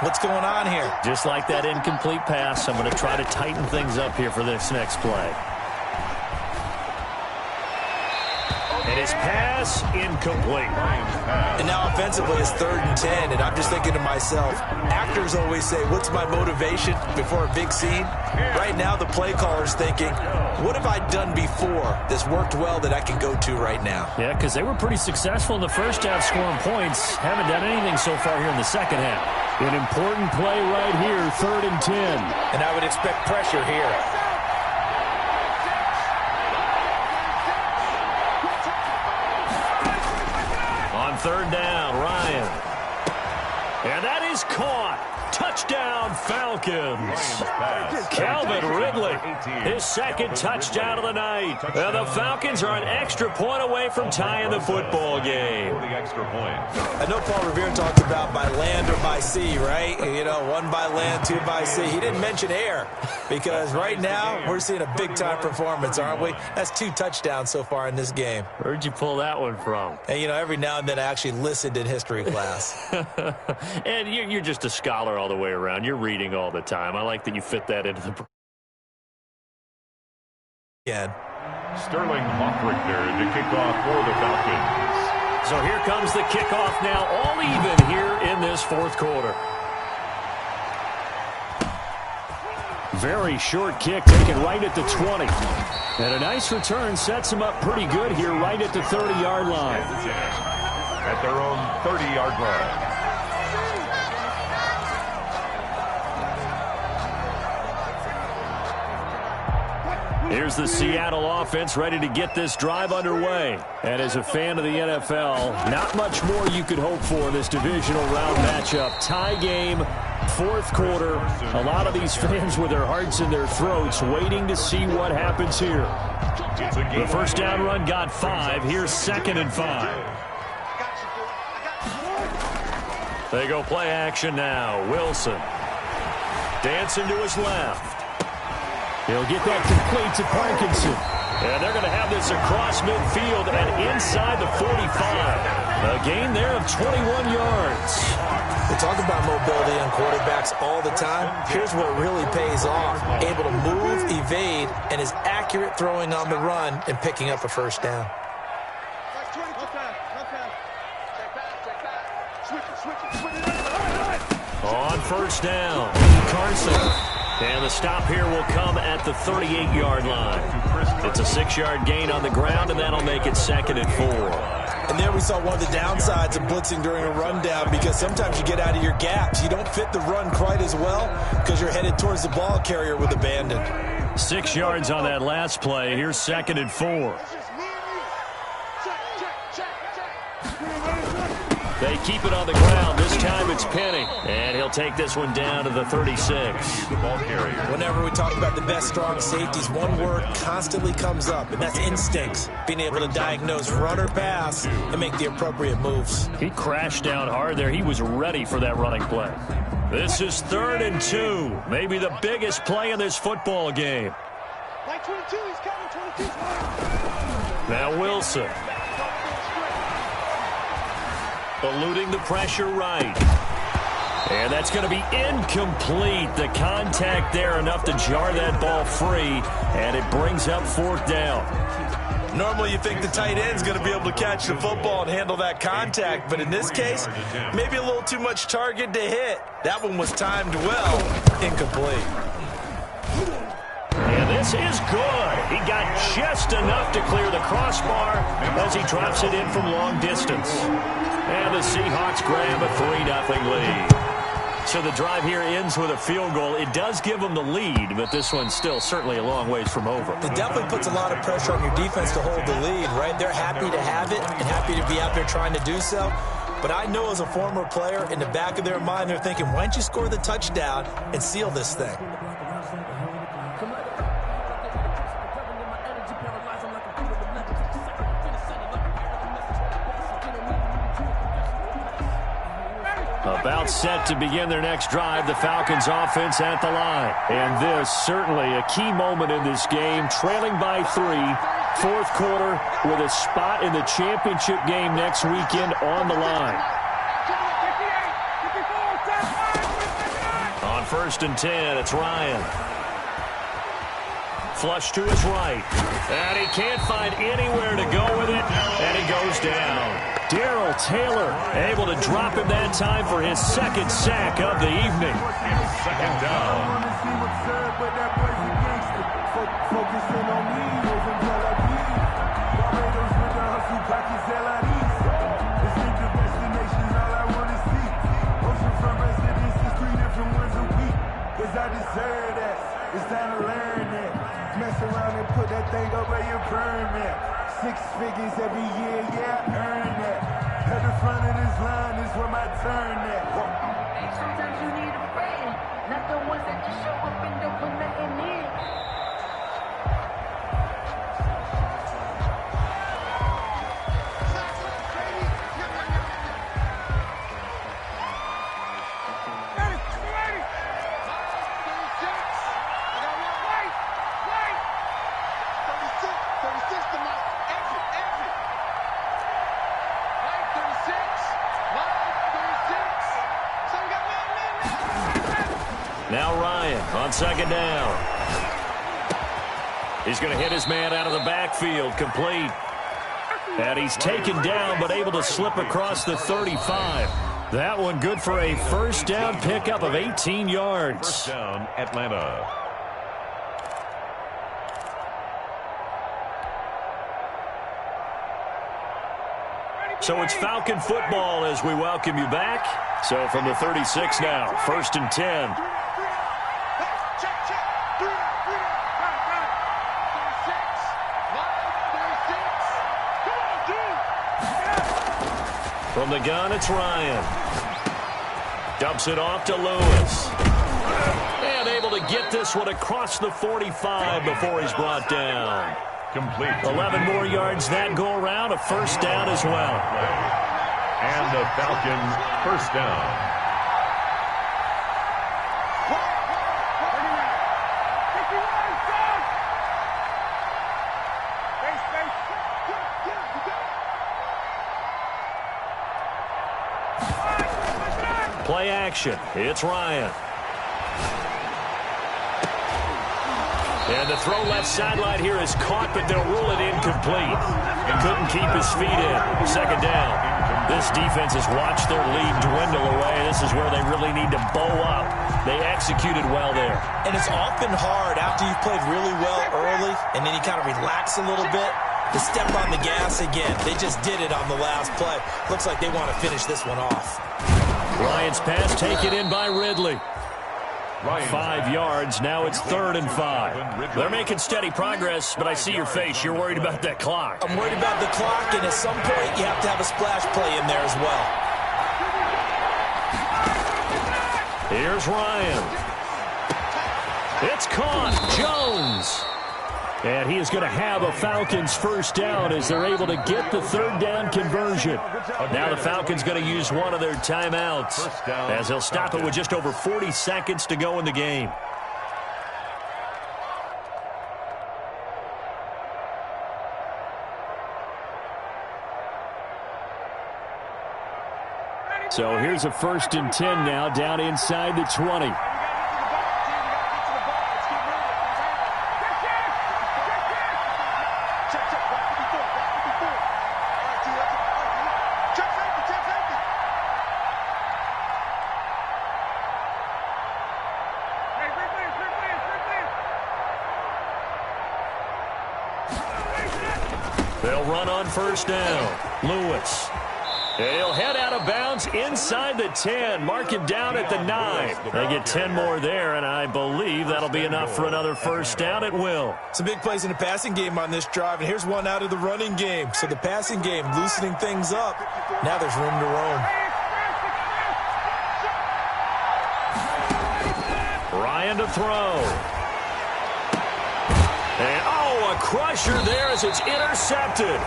Speaker 5: What's going on here?
Speaker 2: Just like that incomplete pass, I'm going to try to tighten things up here for this next play. And his pass incomplete.
Speaker 5: And now offensively it's 3rd and 10, and I'm just thinking to myself, actors always say, what's my motivation before a big scene? Right now the play caller's thinking, what have I done before that's worked well that I can go to right now?
Speaker 2: Yeah, because they were pretty successful in the first half scoring points. Haven't done anything so far here in the second half. An important play right here, 3rd and 10.
Speaker 5: And I would expect pressure here.
Speaker 2: On 3rd down, Ryan. And that is caught. Touchdown, Falcons. Calvin Ridley, his 2nd touchdown of the night. And the Falcons are an extra point away from tying the football game.
Speaker 5: I know Paul Revere talked about by land or by sea, right? You know, 1 by land, 2 by sea. He didn't mention air because right now we're seeing a big-time performance, aren't we? That's 2 touchdowns so far in this game.
Speaker 2: Where'd you pull that one from?
Speaker 5: And, you know, every now and then I actually listened in history class.
Speaker 2: And you're just a scholar all the way around. You're reading all the time. I like that you fit that into the...
Speaker 5: Again.
Speaker 3: Sterling Hoffrichter to kick off for the Falcons.
Speaker 2: So here comes the kickoff now, all even here in this 4th quarter. Very short kick taken right at the 20. And a nice return sets him up pretty good here right at the 30-yard line.
Speaker 3: At their own 30-yard line.
Speaker 2: Here's the Seattle offense ready to get this drive underway. And as a fan of the NFL, not much more you could hope for in this divisional round matchup. Tie game, 4th quarter. A lot of these fans with their hearts in their throats waiting to see what happens here. The first down run got 5. Here's 2nd and 5. They go play action now. Wilson dancing to his left. He'll get that complete to Parkinson. And they're going to have this across midfield and inside the 45. A gain there of 21 yards.
Speaker 5: We talk about mobility on quarterbacks all the time. Here's where it really pays off. Able to move, evade, and is accurate throwing on the run and picking up a first down.
Speaker 2: On first down, Carson. And the stop here will come at the 38-yard line. It's a 6-yard gain on the ground, and that'll make it 2nd and 4.
Speaker 5: And there we saw one of the downsides of blitzing during a rundown because sometimes you get out of your gaps. You don't fit the run quite as well because you're headed towards the ball carrier with abandon.
Speaker 2: 6 yards on that last play. Here's 2nd and 4. They keep it on the ground. This time it's Penny. And he'll take this one down to the 36.
Speaker 3: The ball carrier.
Speaker 5: Whenever we talk about the best strong safeties, one word constantly comes up, and that's instincts. Being able to diagnose run or pass and make the appropriate moves.
Speaker 2: He crashed down hard there. He was ready for that running play. This is 3rd and 2. Maybe the biggest play in this football game.
Speaker 4: Like 22, he's coming, 22.
Speaker 2: Now Wilson. Eluding the pressure right. And that's going to be incomplete. The contact there enough to jar that ball free, and it brings up 4th down.
Speaker 5: Normally you think the tight end's going to be able to catch the football and handle that contact, but in this case, maybe a little too much target to hit. That one was timed well. Incomplete.
Speaker 2: And this is good. He got just enough to clear the crossbar as he drops it in from long distance. And the Seahawks grab a 3-0 lead. So the drive here ends with a field goal. It does give them the lead, but this one's still certainly a long ways from over.
Speaker 5: It definitely puts a lot of pressure on your defense to hold the lead, right? They're happy to have it and happy to be out there trying to do so. But I know as a former player, in the back of their mind, they're thinking, why don't you score the touchdown and seal this thing?
Speaker 2: About set to begin their next drive, the Falcons offense at the line. And this certainly a key moment in this game, trailing by 3, 4th quarter with a spot in the championship game next weekend on the line. On 1st and 10, it's Ryan. Flush to his right. And he can't find anywhere to go with it, and he goes down. Darrell Taylor able to drop him that time for his 2nd sack of the evening.
Speaker 3: 2nd down.
Speaker 4: It's time to learn that. Mess around and put that thing over your permit. 6 figures every year, yeah, earn that. At the front of this line is where my turn at.
Speaker 1: Sometimes you need a friend, not the ones that just show up and don't put nothing in.
Speaker 2: Now Ryan on 2nd down. He's going to hit his man out of the backfield, complete. And he's taken down but able to slip across the 35. That one good for a 1st down pickup of 18 yards.
Speaker 3: 1st down, Atlanta.
Speaker 2: So it's Falcon football as we welcome you back. So from the 36 now, 1st and 10. From the gun, it's Ryan. Dumps it off to Lewis. And able to get this one across the 45 before he's brought down.
Speaker 3: Complete.
Speaker 2: 11 more yards that go around, a 1st down as well.
Speaker 3: And the Falcons 1st down.
Speaker 2: Play action. It's Ryan. And the throw left sideline here is caught, but they'll rule it incomplete. He couldn't keep his feet in. 2nd down. This defense has watched their lead dwindle away. This is where they really need to bow up. They executed well there.
Speaker 5: And it's often hard after you've played really well early and then you kind of relax a little bit to step on the gas again. They just did it on the last play. Looks like they want to finish this one off.
Speaker 2: Ryan's pass taken in by Ridley. 5 yards. Now it's 3rd and 5. They're making steady progress, but I see your face. You're worried about that clock.
Speaker 5: I'm worried about the clock, and at some point you have to have a splash play in there as well.
Speaker 2: Here's Ryan. It's caught. Jones. And he is going to have a Falcons 1st down as they're able to get the 3rd down conversion. Now the Falcons going to use one of their timeouts as they'll stop it with just over 40 seconds to go in the game. So here's a 1st and 10 now, down inside the 20. They'll run on 1st down. Lewis. He'll head out of bounds inside the 10. Mark him down at the 9. They get 10 more there, and I believe that'll be enough for another 1st down at will.
Speaker 5: Some big plays in the passing game on this drive, and here's one out of the running game. So the passing game loosening things up. Now there's room to roam.
Speaker 2: Ryan to throw. And, a crusher there as it's intercepted.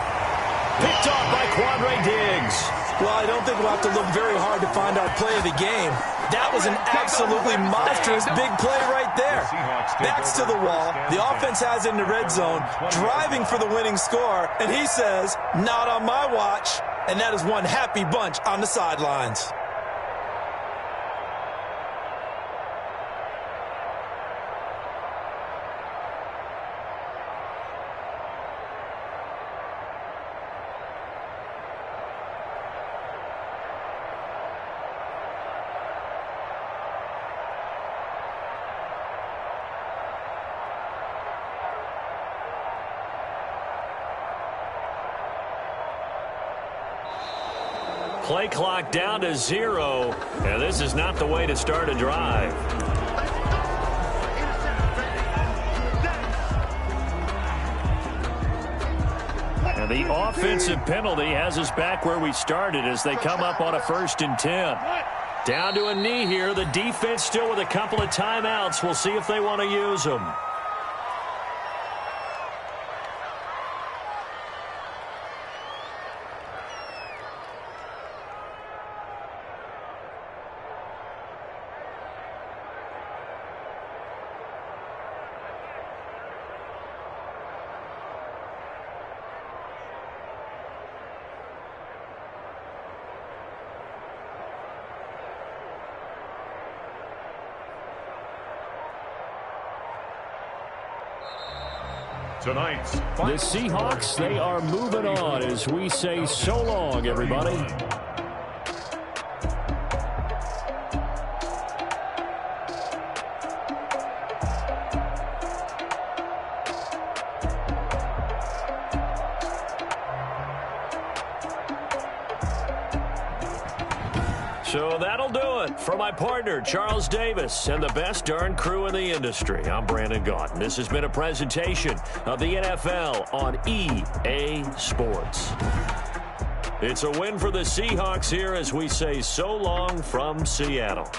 Speaker 2: Picked off by Quandre Diggs.
Speaker 5: Well, I don't think we'll have to look very hard to find our play of the game. That was an absolutely monstrous big play right there. Backs to the wall. The offense has it in the red zone, driving for the winning score, and he says, not on my watch. And that is one happy bunch on the sidelines.
Speaker 2: Play clock down to 0. And this is not the way to start a drive. And the offensive penalty has us back where we started as they come up on a 1st and 10. Down to a knee here. The defense still with a couple of timeouts. We'll see if they want to use them.
Speaker 3: Tonight's
Speaker 2: The Seahawks, they are moving on as we say so long, everybody. So that'll do it for my partner, Charles Davis, and the best darn crew in the industry. I'm Brandon Gaunt, and this has been a presentation of the NFL on EA Sports. It's a win for the Seahawks here as we say so long from Seattle.